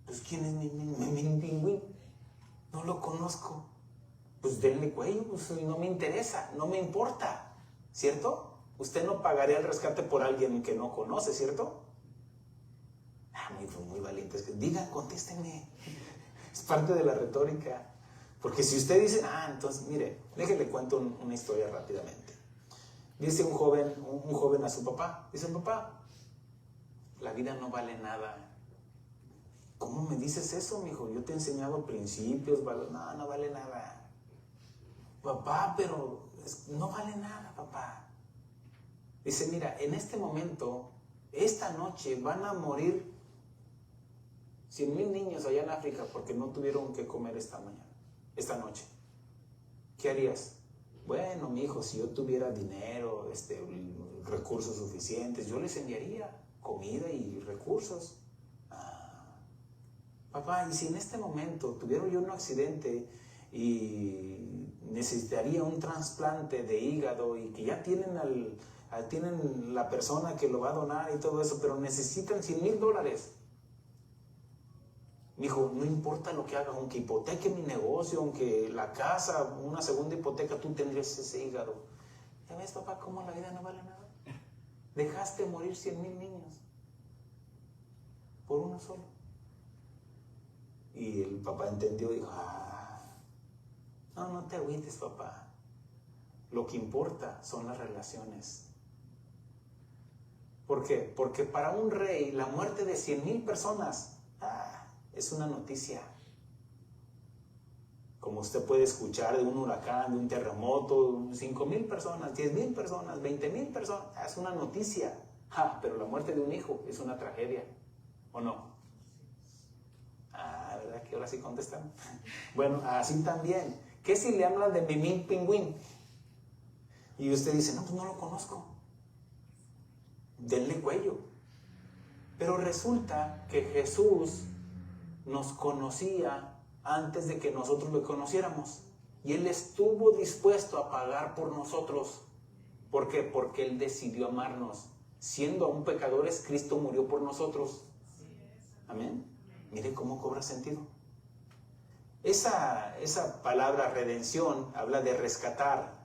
Pues ¿quién es Memín Pingüín? No lo conozco. Pues denle cuello, pues no me interesa, no me importa, ¿cierto? Usted no pagaría el rescate por alguien que no conoce, ¿cierto? Muy valientes. Digan, contéstenme. Es parte de la retórica. Porque si usted dice, entonces, mire, déjele cuento una historia rápidamente. Dice un joven a su papá, dice, papá, la vida no vale nada. ¿Cómo me dices eso, mijo? Yo te he enseñado principios, valores. No vale nada. Papá, pero no vale nada, papá. Dice, mira, en este momento, esta noche van a morir 100,000 niños allá en África porque no tuvieron que comer esta noche. ¿Qué harías? Bueno, mi hijo, si yo tuviera dinero, recursos suficientes, yo les enviaría comida y recursos. Papá, y si en este momento tuviera yo un accidente y necesitaría un trasplante de hígado y que ya tienen la persona que lo va a donar y todo eso, pero necesitan $100,000. Mijo, no importa lo que haga, aunque hipoteque mi negocio, aunque la casa, una segunda hipoteca, tú tendrías ese hígado. ¿Ya ves, papá, cómo la vida no vale nada? Dejaste morir 100,000 niños por uno solo. Y el papá entendió y dijo, no te agüites, papá. Lo que importa son las relaciones. ¿Por qué? Porque para un rey la muerte de 100,000 personas es una noticia. Como usted puede escuchar de un huracán, de un terremoto, 5,000 personas, 10,000 personas, 20,000 personas, es una noticia. Pero la muerte de un hijo es una tragedia, ¿o no? ¿Verdad que ahora sí contestan? Bueno, así también. ¿Qué si le hablan de Memín Pingüín? Y usted dice, no, pues no lo conozco. Denle cuello. Pero resulta que Jesús nos conocía antes de que nosotros lo conociéramos. Y Él estuvo dispuesto a pagar por nosotros. ¿Por qué? Porque Él decidió amarnos. Siendo aún pecadores, Cristo murió por nosotros. Amén. Mire cómo cobra sentido. Esa palabra redención habla de rescatar,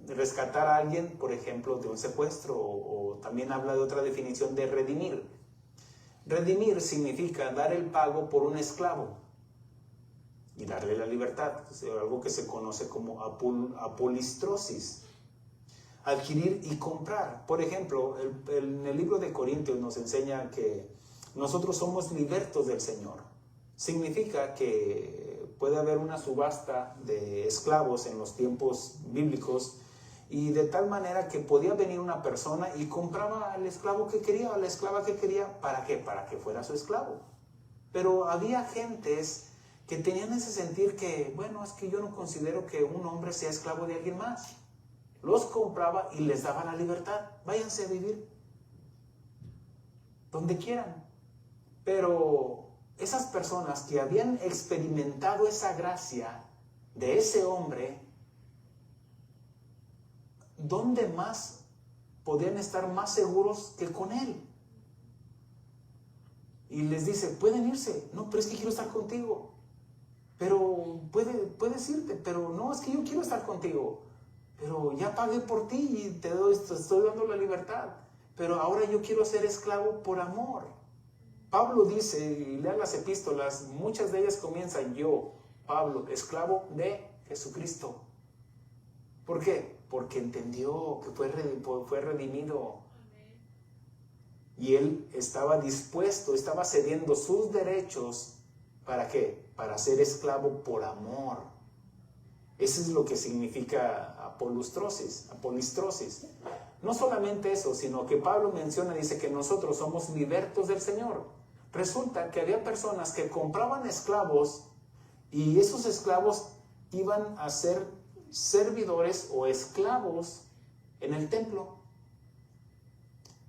rescatar a alguien, por ejemplo, de un secuestro, o también habla de otra definición de redimir. Redimir significa dar el pago por un esclavo y darle la libertad, algo que se conoce como apolistrosis. Adquirir y comprar. Por ejemplo, en el libro de Corintios nos enseña que nosotros somos libertos del Señor. Significa que puede haber una subasta de esclavos en los tiempos bíblicos, y de tal manera que podía venir una persona y compraba al esclavo que quería, a la esclava que quería. ¿Para qué? Para que fuera su esclavo. Pero había gentes que tenían ese sentir que, bueno, es que yo no considero que un hombre sea esclavo de alguien más. Los compraba y les daba la libertad. Váyanse a vivir donde quieran. Pero esas personas que habían experimentado esa gracia de ese hombre, ¿dónde más podían estar más seguros que con él? Y les dice, pueden irse. No, pero es que quiero estar contigo. Pero puedes irte, pero no, es que yo quiero estar contigo. Pero ya pagué por ti y te estoy dando la libertad. Pero ahora yo quiero ser esclavo por amor. Pablo dice, y lea las epístolas, muchas de ellas comienzan: yo, Pablo, esclavo de Jesucristo. ¿Por qué? Porque entendió que fue redimido. Y él estaba dispuesto, estaba cediendo sus derechos. ¿Para qué? Para ser esclavo por amor. Eso es lo que significa apolistrosis. No solamente eso, sino que Pablo menciona, dice que nosotros somos libertos del Señor. Resulta que había personas que compraban esclavos, y esos esclavos iban a ser servidores o esclavos en el templo.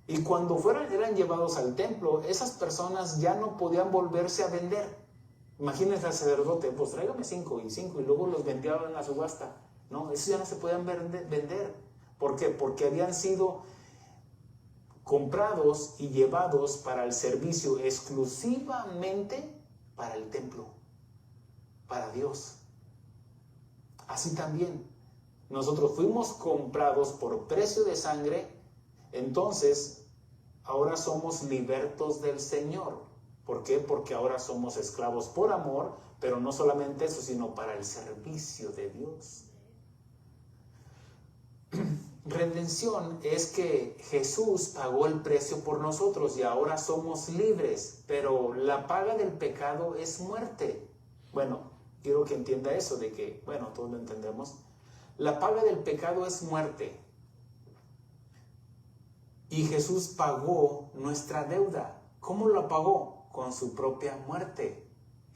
Y cuando eran llevados al templo, esas personas ya no podían volverse a vender. Imagínense al sacerdote, pues tráigame 5 y luego los vendían en la subasta. No, esos ya no se podían vender. ¿Por qué? Porque habían sido comprados y llevados para el servicio exclusivamente para el templo, para Dios. Así también, nosotros fuimos comprados por precio de sangre, entonces ahora somos libertos del Señor. ¿Por qué? Porque ahora somos esclavos por amor, pero no solamente eso, sino para el servicio de Dios. Redención es que Jesús pagó el precio por nosotros y ahora somos libres, pero la paga del pecado es muerte. Bueno, quiero que entienda eso de que, bueno, todos lo entendemos. La paga del pecado es muerte. Y Jesús pagó nuestra deuda. ¿Cómo la pagó? Con su propia muerte.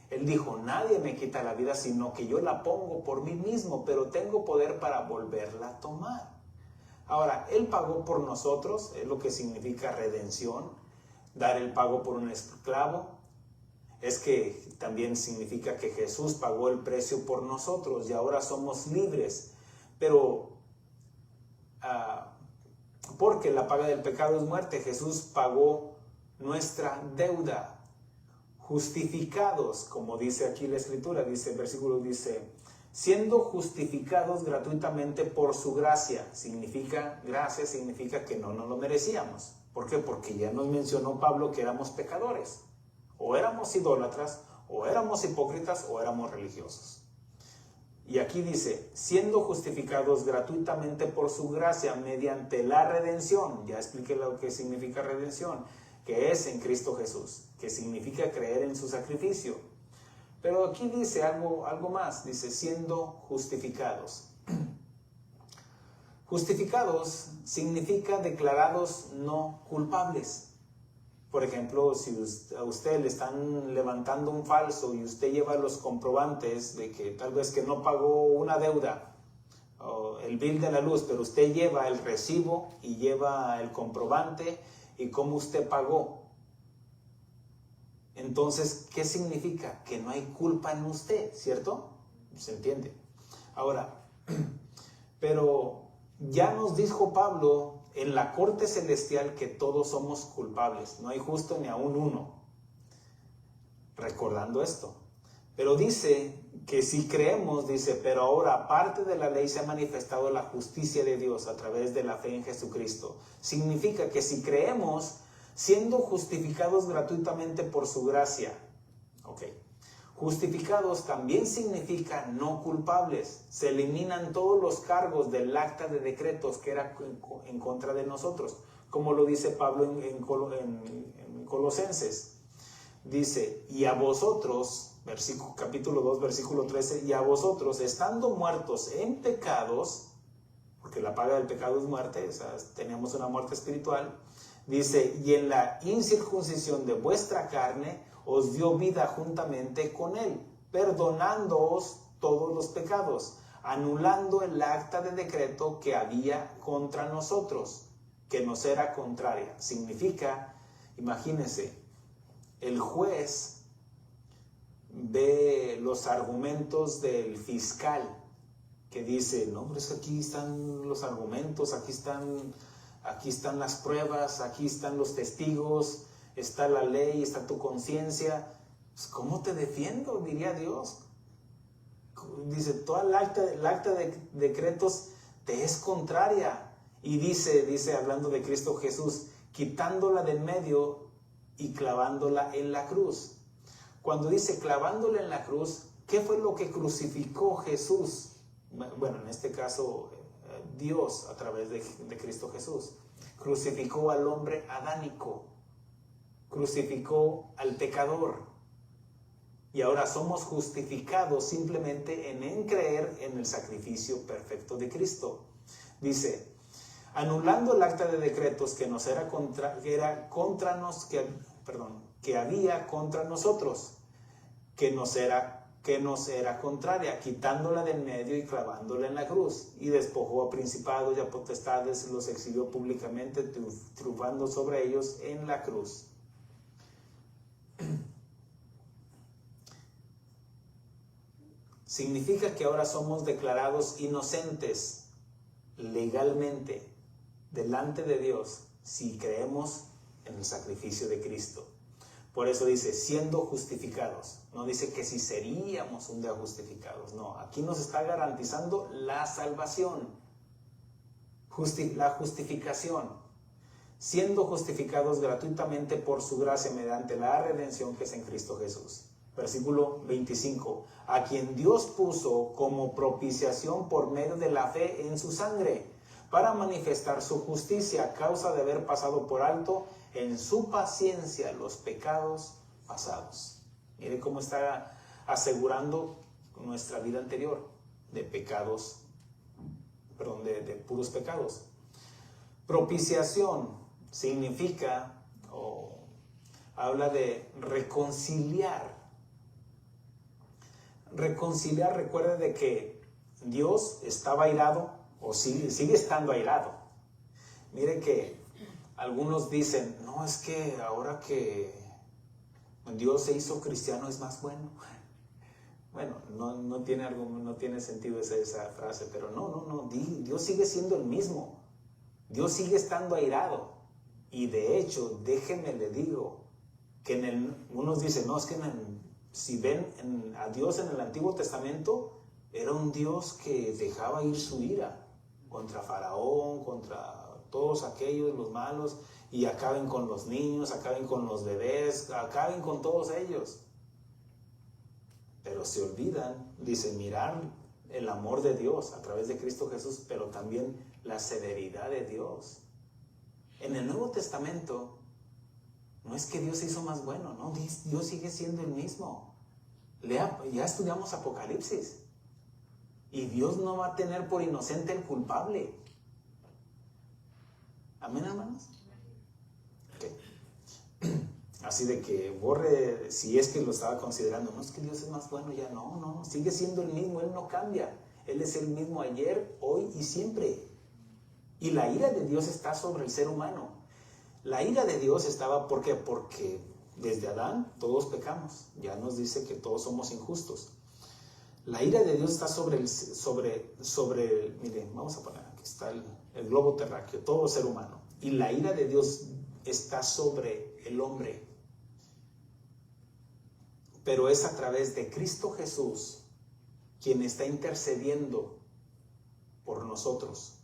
Él dijo, nadie me quita la vida, sino que yo la pongo por mí mismo, pero tengo poder para volverla a tomar. Ahora, Él pagó por nosotros, es lo que significa redención. Dar el pago por un esclavo es que también significa que Jesús pagó el precio por nosotros y ahora somos libres. Pero porque la paga del pecado es muerte, Jesús pagó nuestra deuda. Justificados, como dice aquí la Escritura, dice el versículo, dice, siendo justificados gratuitamente por su gracia. Gracia significa que no nos lo merecíamos. ¿Por qué? Porque ya nos mencionó Pablo que éramos pecadores. O éramos idólatras, o éramos hipócritas, o éramos religiosos. Y aquí dice, siendo justificados gratuitamente por su gracia mediante la redención. Ya expliqué lo que significa redención, que es en Cristo Jesús, que significa creer en su sacrificio. Pero aquí dice algo más, dice siendo justificados. Justificados significa declarados no culpables. Por ejemplo, si a usted le están levantando un falso y usted lleva los comprobantes de que tal vez que no pagó una deuda, o el bill de la luz, pero usted lleva el recibo y lleva el comprobante y cómo usted pagó. Entonces, ¿qué significa? Que no hay culpa en usted, ¿cierto? ¿Se entiende? Ahora, pero ya nos dijo Pablo en la corte celestial que todos somos culpables. No hay justo ni aún uno. Recordando esto. Pero dice que si creemos, dice, pero ahora aparte de la ley se ha manifestado la justicia de Dios a través de la fe en Jesucristo. Significa que si creemos, siendo justificados gratuitamente por su gracia. Ok. Justificados también significa no culpables. Se eliminan todos los cargos del acta de decretos que era en contra de nosotros, como lo dice Pablo en Colosenses. Dice, y a vosotros, capítulo 2, versículo 13, y a vosotros, estando muertos en pecados, porque la paga del pecado es muerte, o sea, tenemos una muerte espiritual, dice, y en la incircuncisión de vuestra carne, os dio vida juntamente con él, perdonándoos todos los pecados, anulando el acta de decreto que había contra nosotros, que nos era contraria. Significa, imagínense, el juez ve los argumentos del fiscal que dice, no, pero es que aquí están los argumentos, aquí están las pruebas, aquí están los testigos, está la ley, está tu conciencia. Pues, ¿cómo te defiendo? Diría Dios. Dice, toda el acta de decretos te es contraria. Y dice, hablando de Cristo Jesús, quitándola de en medio y clavándola en la cruz. Cuando dice clavándola en la cruz, ¿qué fue lo que crucificó Jesús? Bueno, en este caso, Dios a través de Cristo Jesús. Crucificó al hombre adánico, crucificó al pecador. Y ahora somos justificados simplemente en creer en el sacrificio perfecto de Cristo. Dice, anulando el acta de decretos que había contra nosotros, que nos era contraria, quitándola del medio y clavándola en la cruz, y despojó a principados y a potestades, los exhibió públicamente, triunfando sobre ellos en la cruz. Significa que ahora somos declarados inocentes legalmente delante de Dios si creemos en el sacrificio de Cristo. Por eso dice, siendo justificados. No dice que si seríamos un día justificados. No, aquí nos está garantizando la salvación, la justificación. Siendo justificados gratuitamente por su gracia mediante la redención que es en Cristo Jesús. Versículo 25. A quien Dios puso como propiciación por medio de la fe en su sangre, para manifestar su justicia a causa de haber pasado por alto en su paciencia los pecados pasados. Mire cómo está asegurando nuestra vida anterior de pecados, de puros pecados. Propiciación significa o habla de reconciliar. Reconciliar, recuerde de que Dios estaba airado o sigue estando airado. Mire que algunos dicen, no, es que ahora que Dios se hizo cristiano es más bueno. Bueno, no tiene sentido esa frase, pero no, Dios sigue siendo el mismo. Dios sigue estando airado. Y de hecho, déjenme le digo, que unos dicen, no, es que si ven a Dios en el Antiguo Testamento, era un Dios que dejaba ir su ira contra Faraón, contra todos aquellos, los malos, y acaben con los niños, acaben con los bebés, acaben con todos ellos. Pero se olvidan, dicen, mirar el amor de Dios a través de Cristo Jesús, pero también la severidad de Dios. En el Nuevo Testamento, no es que Dios se hizo más bueno, no, Dios sigue siendo el mismo. Ya estudiamos Apocalipsis. Y Dios no va a tener por inocente el culpable. ¿Amén, hermanos? Okay. Así de que borre, si es que lo estaba considerando, no es que Dios es más bueno, ya no, sigue siendo el mismo, Él no cambia. Él es el mismo ayer, hoy y siempre. Y la ira de Dios está sobre el ser humano. La ira de Dios estaba, ¿por qué? Porque desde Adán todos pecamos. Ya nos dice que todos somos injustos. La ira de Dios está mire, vamos a poner, aquí está el globo terráqueo, todo ser humano. Y la ira de Dios está sobre el hombre. Pero es a través de Cristo Jesús quien está intercediendo por nosotros,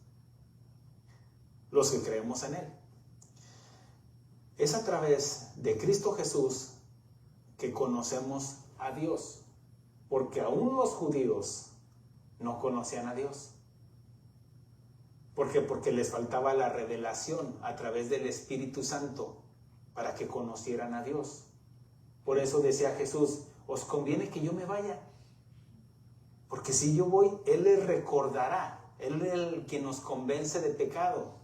los que creemos en Él. Es a través de Cristo Jesús que conocemos a Dios, porque aún los judíos no conocían a Dios. ¿Por qué? Porque les faltaba la revelación a través del Espíritu Santo para que conocieran a Dios. Por eso decía Jesús, os conviene que yo me vaya, porque si yo voy, Él les recordará, Él es el que nos convence de pecado.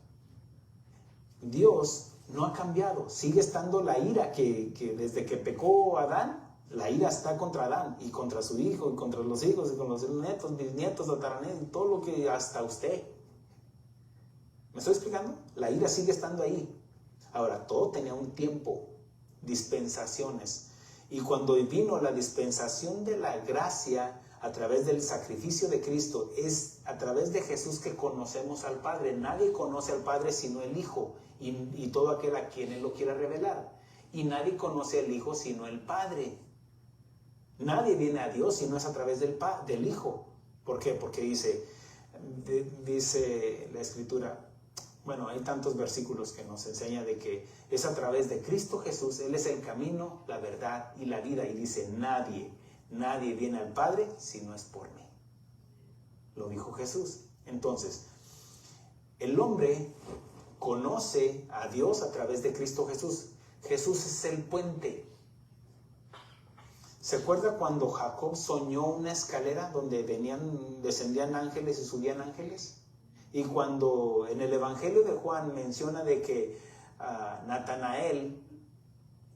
Dios no ha cambiado, sigue estando la ira que desde que pecó Adán, la ira está contra Adán y contra su hijo y contra los hijos y con los nietos, bisnietos, tataranietos, y todo lo que hasta usted. ¿Me estoy explicando? La ira sigue estando ahí. Ahora, todo tenía un tiempo, dispensaciones. Y cuando vino la dispensación de la gracia a través del sacrificio de Cristo, es a través de Jesús que conocemos al Padre. Nadie conoce al Padre sino el Hijo y todo aquel a quien Él lo quiera revelar. Y nadie conoce al Hijo sino el Padre. Nadie viene a Dios si no es a través del Hijo. ¿Por qué? Porque dice la Escritura, bueno, hay tantos versículos que nos enseña de que es a través de Cristo Jesús. Él es el camino, la verdad y la vida. Y dice, nadie viene al Padre si no es por mí. Lo dijo Jesús. Entonces, el hombre conoce a Dios a través de Cristo Jesús. Jesús es el puente. ¿Se acuerda cuando Jacob soñó una escalera donde descendían ángeles y subían ángeles? Y cuando en el Evangelio de Juan menciona de que Natanael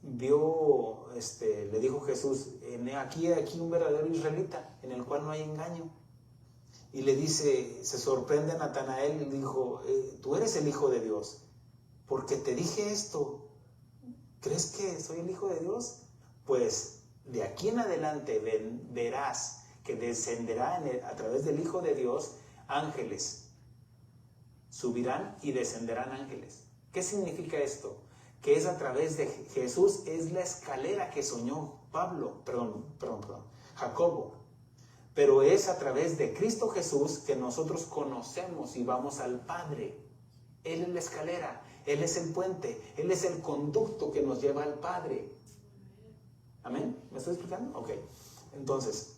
vio, le dijo Jesús, aquí un verdadero israelita en el cual no hay engaño. Y le dice, se sorprende a Natanael y le dijo, tú eres el Hijo de Dios, porque te dije esto. ¿Crees que soy el Hijo de Dios? Pues de aquí en adelante verás que descenderá a través del Hijo de Dios ángeles. Subirán y descenderán ángeles. ¿Qué significa esto? Que es a través de Jesús, es la escalera que soñó Jacobo. Pero es a través de Cristo Jesús que nosotros conocemos y vamos al Padre. Él es la escalera, Él es el puente, Él es el conducto que nos lleva al Padre. ¿Amén? ¿Me estoy explicando? Ok. Entonces,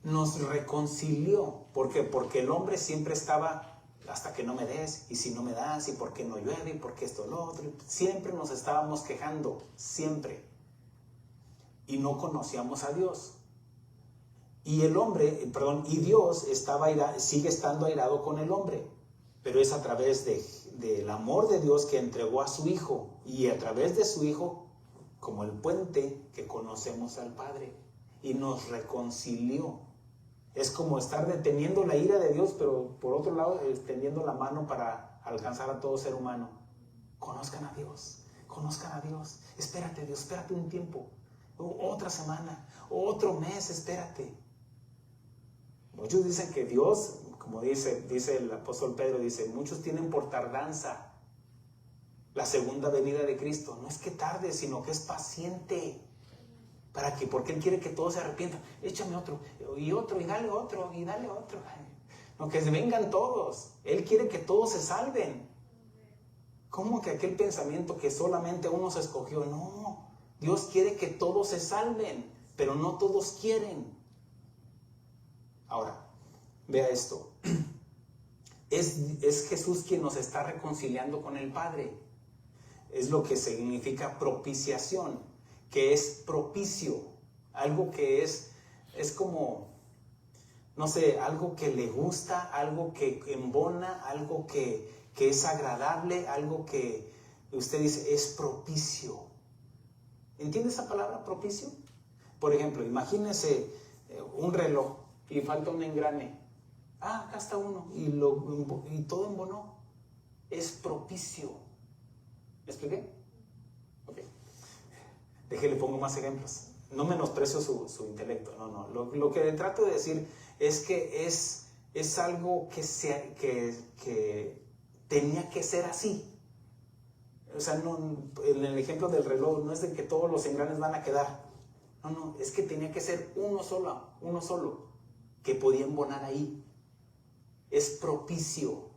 nos reconcilió. ¿Por qué? Porque el hombre siempre estaba, hasta que no me des, y si no me das, y por qué no llueve, y por qué esto, lo otro. Siempre nos estábamos quejando, siempre. Y no conocíamos a Dios. Y y Dios sigue estando airado con el hombre. Pero es a través del amor de Dios que entregó a su Hijo. Y a través de su Hijo, como el puente, que conocemos al Padre. Y nos reconcilió. Es como estar deteniendo la ira de Dios, pero por otro lado, extendiendo la mano para alcanzar a todo ser humano. Conozcan a Dios, conozcan a Dios. Espérate, Dios, espérate un tiempo. Otra semana, otro mes, espérate. Muchos dicen que Dios, como dice el apóstol Pedro, dice, muchos tienen por tardanza la segunda venida de Cristo. No es que tarde, sino que es paciente. ¿Para qué? Porque Él quiere que todos se arrepientan. Échame otro, y dale otro, y dale otro. No, que se vengan todos. Él quiere que todos se salven. ¿Cómo que aquel pensamiento que solamente uno se escogió? No, Dios quiere que todos se salven, pero no todos quieren. Ahora, vea esto. Es Jesús quien nos está reconciliando con el Padre. Es lo que significa propiciación, que es propicio. Algo que es como, no sé, algo que le gusta, algo que embona, algo que es agradable, algo que usted dice es propicio. ¿Entiende esa palabra, propicio? Por ejemplo, imagínese un reloj y falta un engrane. Acá está uno y todo embonó. Es propicio. ¿Me expliqué? Ok. Déjele, pongo más ejemplos. No menosprecio su intelecto. No. Lo que trato de decir es que es algo que tenía que ser así. O sea, en el ejemplo del reloj no es de que todos los engranes van a quedar. No, es que tenía que ser uno solo, que podía embonar ahí. Es propicio.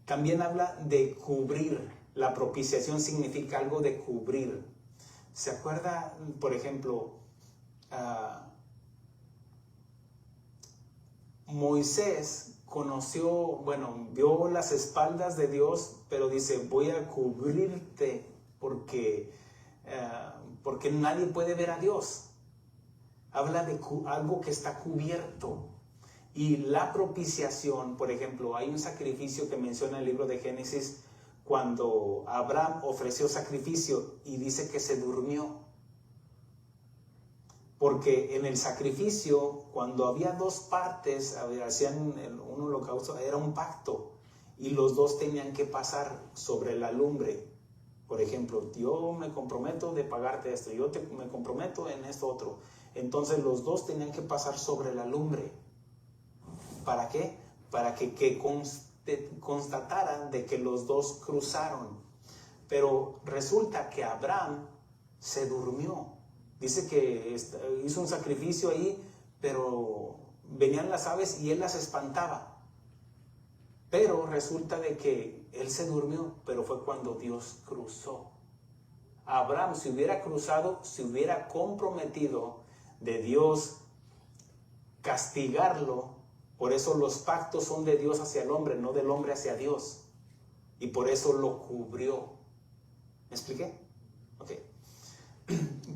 También habla de cubrir. La propiciación significa algo de cubrir. ¿Se acuerda, por ejemplo, Moisés vio las espaldas de Dios, pero dice, voy a cubrirte porque nadie puede ver a Dios. Habla de algo que está cubierto. Y la propiciación, por ejemplo, hay un sacrificio que menciona el libro de Génesis cuando Abraham ofreció sacrificio y dice que se durmió. Porque en el sacrificio, cuando había dos partes, hacían un holocausto, era un pacto. Y los dos tenían que pasar sobre la lumbre. Por ejemplo, yo me comprometo de pagarte esto, me comprometo en esto otro. Entonces los dos tenían que pasar sobre la lumbre. ¿Para qué? Para que constataran de que los dos cruzaron. Pero resulta que Abraham se durmió. Dice que hizo un sacrificio ahí, pero venían las aves y él las espantaba. Pero resulta de que él se durmió, pero fue cuando Dios cruzó. Abraham, si hubiera cruzado, se hubiera comprometido de Dios castigarlo. Por eso los pactos son de Dios hacia el hombre, no del hombre hacia Dios. Y por eso lo cubrió. ¿Me expliqué? Ok.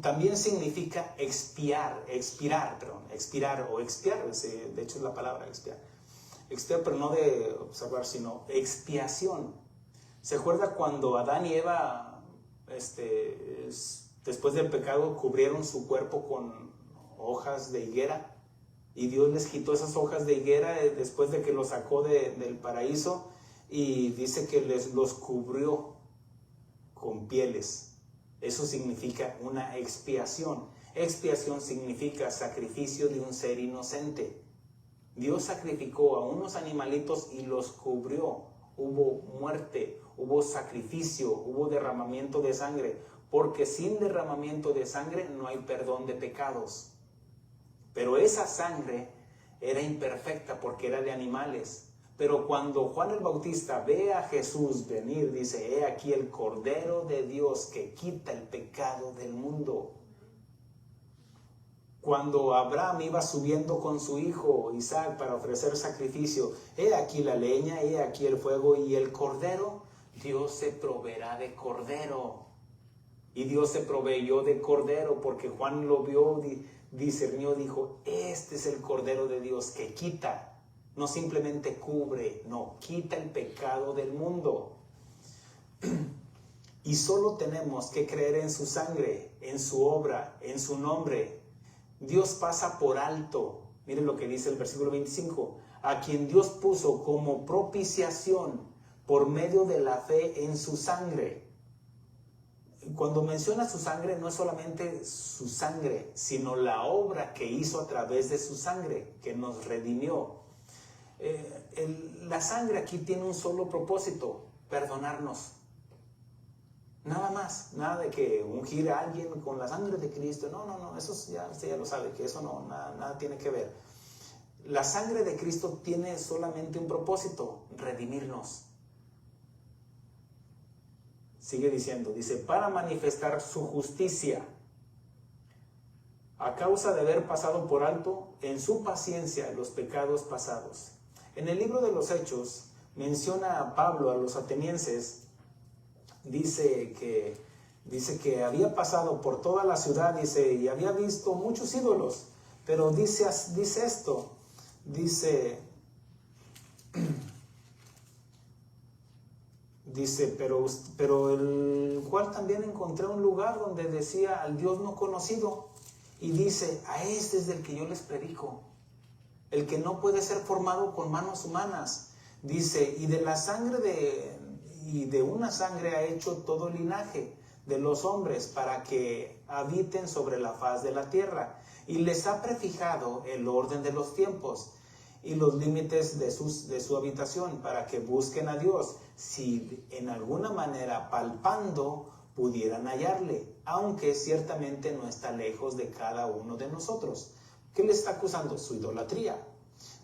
También significa expiar o expiar, de hecho es la palabra expiar. Expiar, pero no de observar, sino expiación. ¿Se acuerda cuando Adán y Eva, después del pecado, cubrieron su cuerpo con hojas de higuera? Y Dios les quitó esas hojas de higuera después de que los sacó del paraíso, y dice que los cubrió con pieles. Eso significa una expiación. Expiación significa sacrificio de un ser inocente. Dios sacrificó a unos animalitos y los cubrió. Hubo muerte, hubo sacrificio, hubo derramamiento de sangre, porque sin derramamiento de sangre no hay perdón de pecados. Pero esa sangre era imperfecta porque era de animales. Pero cuando Juan el Bautista ve a Jesús venir, dice, he aquí el Cordero de Dios que quita el pecado del mundo. Cuando Abraham iba subiendo con su hijo Isaac para ofrecer sacrificio, he aquí la leña, he aquí el fuego y el cordero, Dios se proveerá de cordero. Y Dios se proveyó de cordero porque Juan lo vio, discernió, dijo, este es el Cordero de Dios que quita. No simplemente cubre, no, quita el pecado del mundo. Y solo tenemos que creer en su sangre, en su obra, en su nombre. Dios pasa por alto. Miren lo que dice el versículo 25. A quien Dios puso como propiciación por medio de la fe en su sangre. Cuando menciona su sangre, no es solamente su sangre, sino la obra que hizo a través de su sangre, que nos redimió. La sangre aquí tiene un solo propósito, perdonarnos. Nada más, nada de que ungir a alguien con la sangre de Cristo. No, eso usted ya lo sabe, que eso no, nada tiene que ver. La sangre de Cristo tiene solamente un propósito, redimirnos. Sigue diciendo, dice, para manifestar su justicia, a causa de haber pasado por alto en su paciencia los pecados pasados. En el libro de los Hechos menciona a Pablo a los atenienses, dice que había pasado por toda la ciudad, dice, y había visto muchos ídolos, pero dice esto, pero el cual también encontré un lugar donde decía al Dios no conocido, y dice, a este es del que yo les predico, el que no puede ser formado con manos humanas. Dice, y de la sangre y de una sangre ha hecho todo linaje de los hombres para que habiten sobre la faz de la tierra, y les ha prefijado el orden de los tiempos y los límites de su habitación, para que busquen a Dios, si en alguna manera palpando pudieran hallarle, aunque ciertamente no está lejos de cada uno de nosotros. ¿Qué le está acusando? Su idolatría.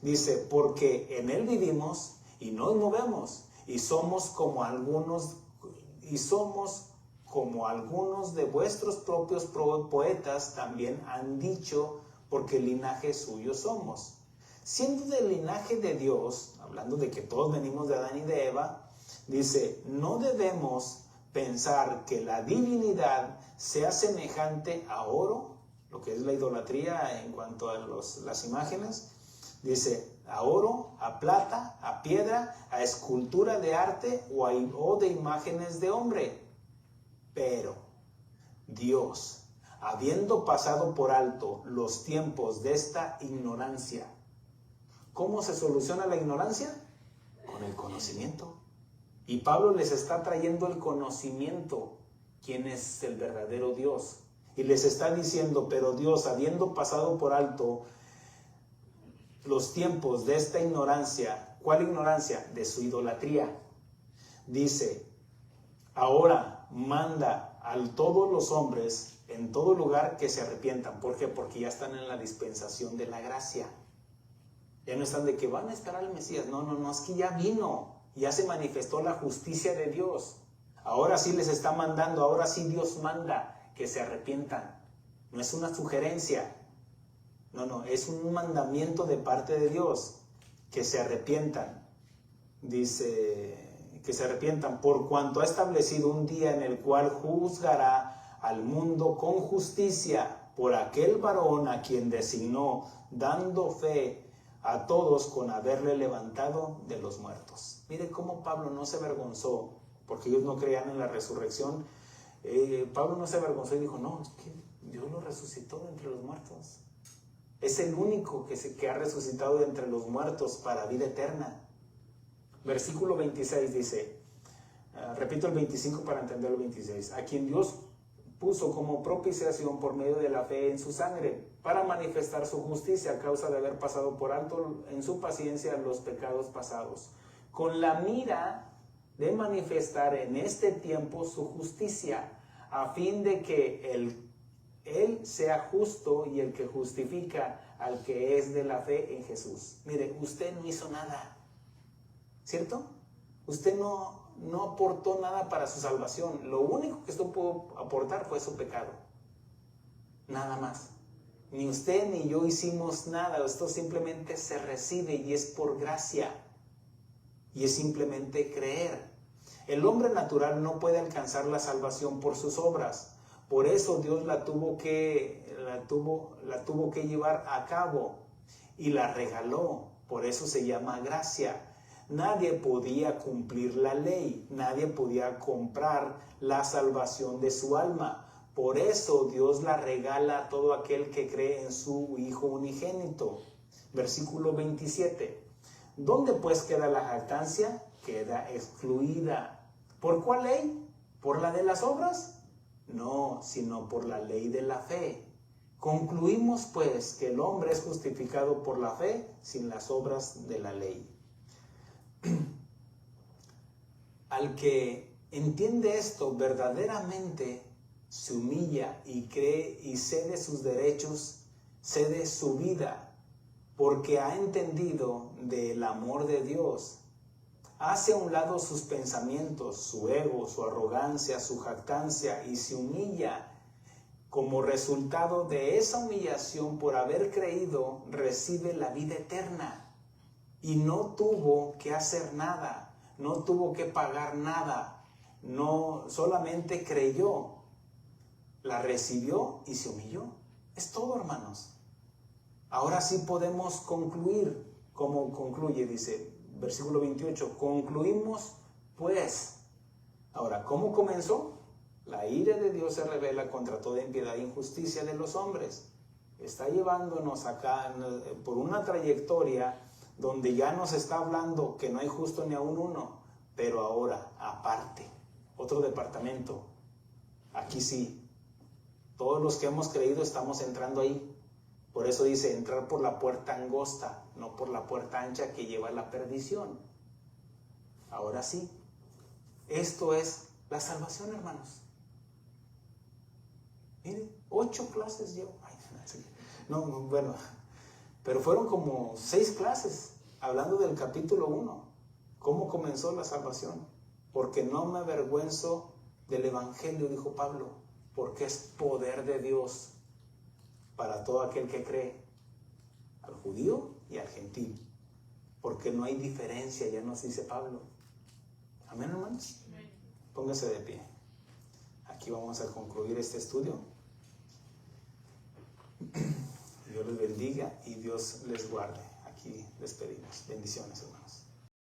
Dice, porque en él vivimos y nos movemos y somos como algunos de vuestros propios poetas también han dicho, porque linaje suyo somos. Siendo del linaje de Dios, hablando de que todos venimos de Adán y de Eva, dice, no debemos pensar que la divinidad sea semejante a oro, lo que es la idolatría en cuanto a las imágenes. Dice, a oro, a plata, a piedra, a escultura de arte o de imágenes de hombre. Pero Dios, habiendo pasado por alto los tiempos de esta ignorancia, ¿cómo se soluciona la ignorancia? Con el conocimiento. Y Pablo les está trayendo el conocimiento, quién es el verdadero Dios. Y les está diciendo, pero Dios, habiendo pasado por alto los tiempos de esta ignorancia, ¿cuál ignorancia? De su idolatría. Dice, ahora manda a todos los hombres en todo lugar que se arrepientan. ¿Por qué? Porque ya están en la dispensación de la gracia. Ya no están de que van a esperar al Mesías. No, es que ya vino. Ya se manifestó la justicia de Dios. Ahora sí les está mandando, ahora sí Dios manda que se arrepientan. No es una sugerencia. No, es un mandamiento de parte de Dios. Que se arrepientan. Dice, que se arrepientan por cuanto ha establecido un día en el cual juzgará al mundo con justicia por aquel varón a quien designó, dando fe a todos con haberle levantado de los muertos. Mire cómo Pablo no se avergonzó, porque ellos no creían en la resurrección. Pablo no se avergonzó y dijo, no, es que Dios lo resucitó de entre los muertos. Es el único que ha resucitado de entre los muertos para vida eterna. Versículo 26 dice, repito el 25 para entender el 26, a quien Dios puso como propiciación por medio de la fe en su sangre, para manifestar su justicia a causa de haber pasado por alto en su paciencia los pecados pasados, con la mira de manifestar en este tiempo su justicia, a fin de que Él sea justo y el que justifica al que es de la fe en Jesús. Mire, usted no hizo nada, ¿cierto? Usted no aportó nada para su salvación. Lo único que usted pudo aportar fue su pecado. Nada más. Ni usted ni yo hicimos nada. Esto simplemente se recibe y es por gracia. Y es simplemente creer. El hombre natural no puede alcanzar la salvación por sus obras. Por eso Dios la tuvo que llevar a cabo y la regaló. Por eso se llama gracia. Nadie podía cumplir la ley, nadie podía comprar la salvación de su alma. Por eso Dios la regala a todo aquel que cree en su Hijo unigénito. Versículo 27. ¿Dónde pues queda la jactancia? Queda excluida. ¿Por cuál ley? ¿Por la de las obras? No, sino por la ley de la fe. Concluimos pues que el hombre es justificado por la fe sin las obras de la ley. Al que entiende esto verdaderamente se humilla y cree y cede sus derechos, cede su vida, porque ha entendido del amor de Dios. Hace a un lado sus pensamientos, su ego, su arrogancia, su jactancia y se humilla. Como resultado de esa humillación por haber creído, recibe la vida eterna. Y no tuvo que hacer nada, no tuvo que pagar nada, no solamente creyó, la recibió y se humilló. Es todo, hermanos. Ahora sí podemos concluir, como concluye, dice, versículo 28, concluimos pues. Ahora, ¿cómo comenzó? La ira de Dios se revela contra toda impiedad e injusticia de los hombres. Está llevándonos acá por una trayectoria donde ya nos está hablando que no hay justo ni aún uno, pero ahora, aparte, otro departamento. Aquí sí, todos los que hemos creído estamos entrando ahí. Por eso dice, entrar por la puerta angosta, no por la puerta ancha que lleva a la perdición. Ahora sí, esto es la salvación, hermanos. Miren, 8 clases llevo. Pero fueron como 6 clases hablando del capítulo 1. ¿Cómo comenzó la salvación? Porque no me avergüenzo del evangelio, dijo Pablo, porque es poder de Dios para todo aquel que cree, al judío y al gentil, porque no hay diferencia, ya nos dice Pablo. Amén, hermanos. Póngase de pie. Aquí vamos a concluir este estudio. Dios les bendiga y Dios les guarde. Aquí despedimos. Bendiciones, hermanos.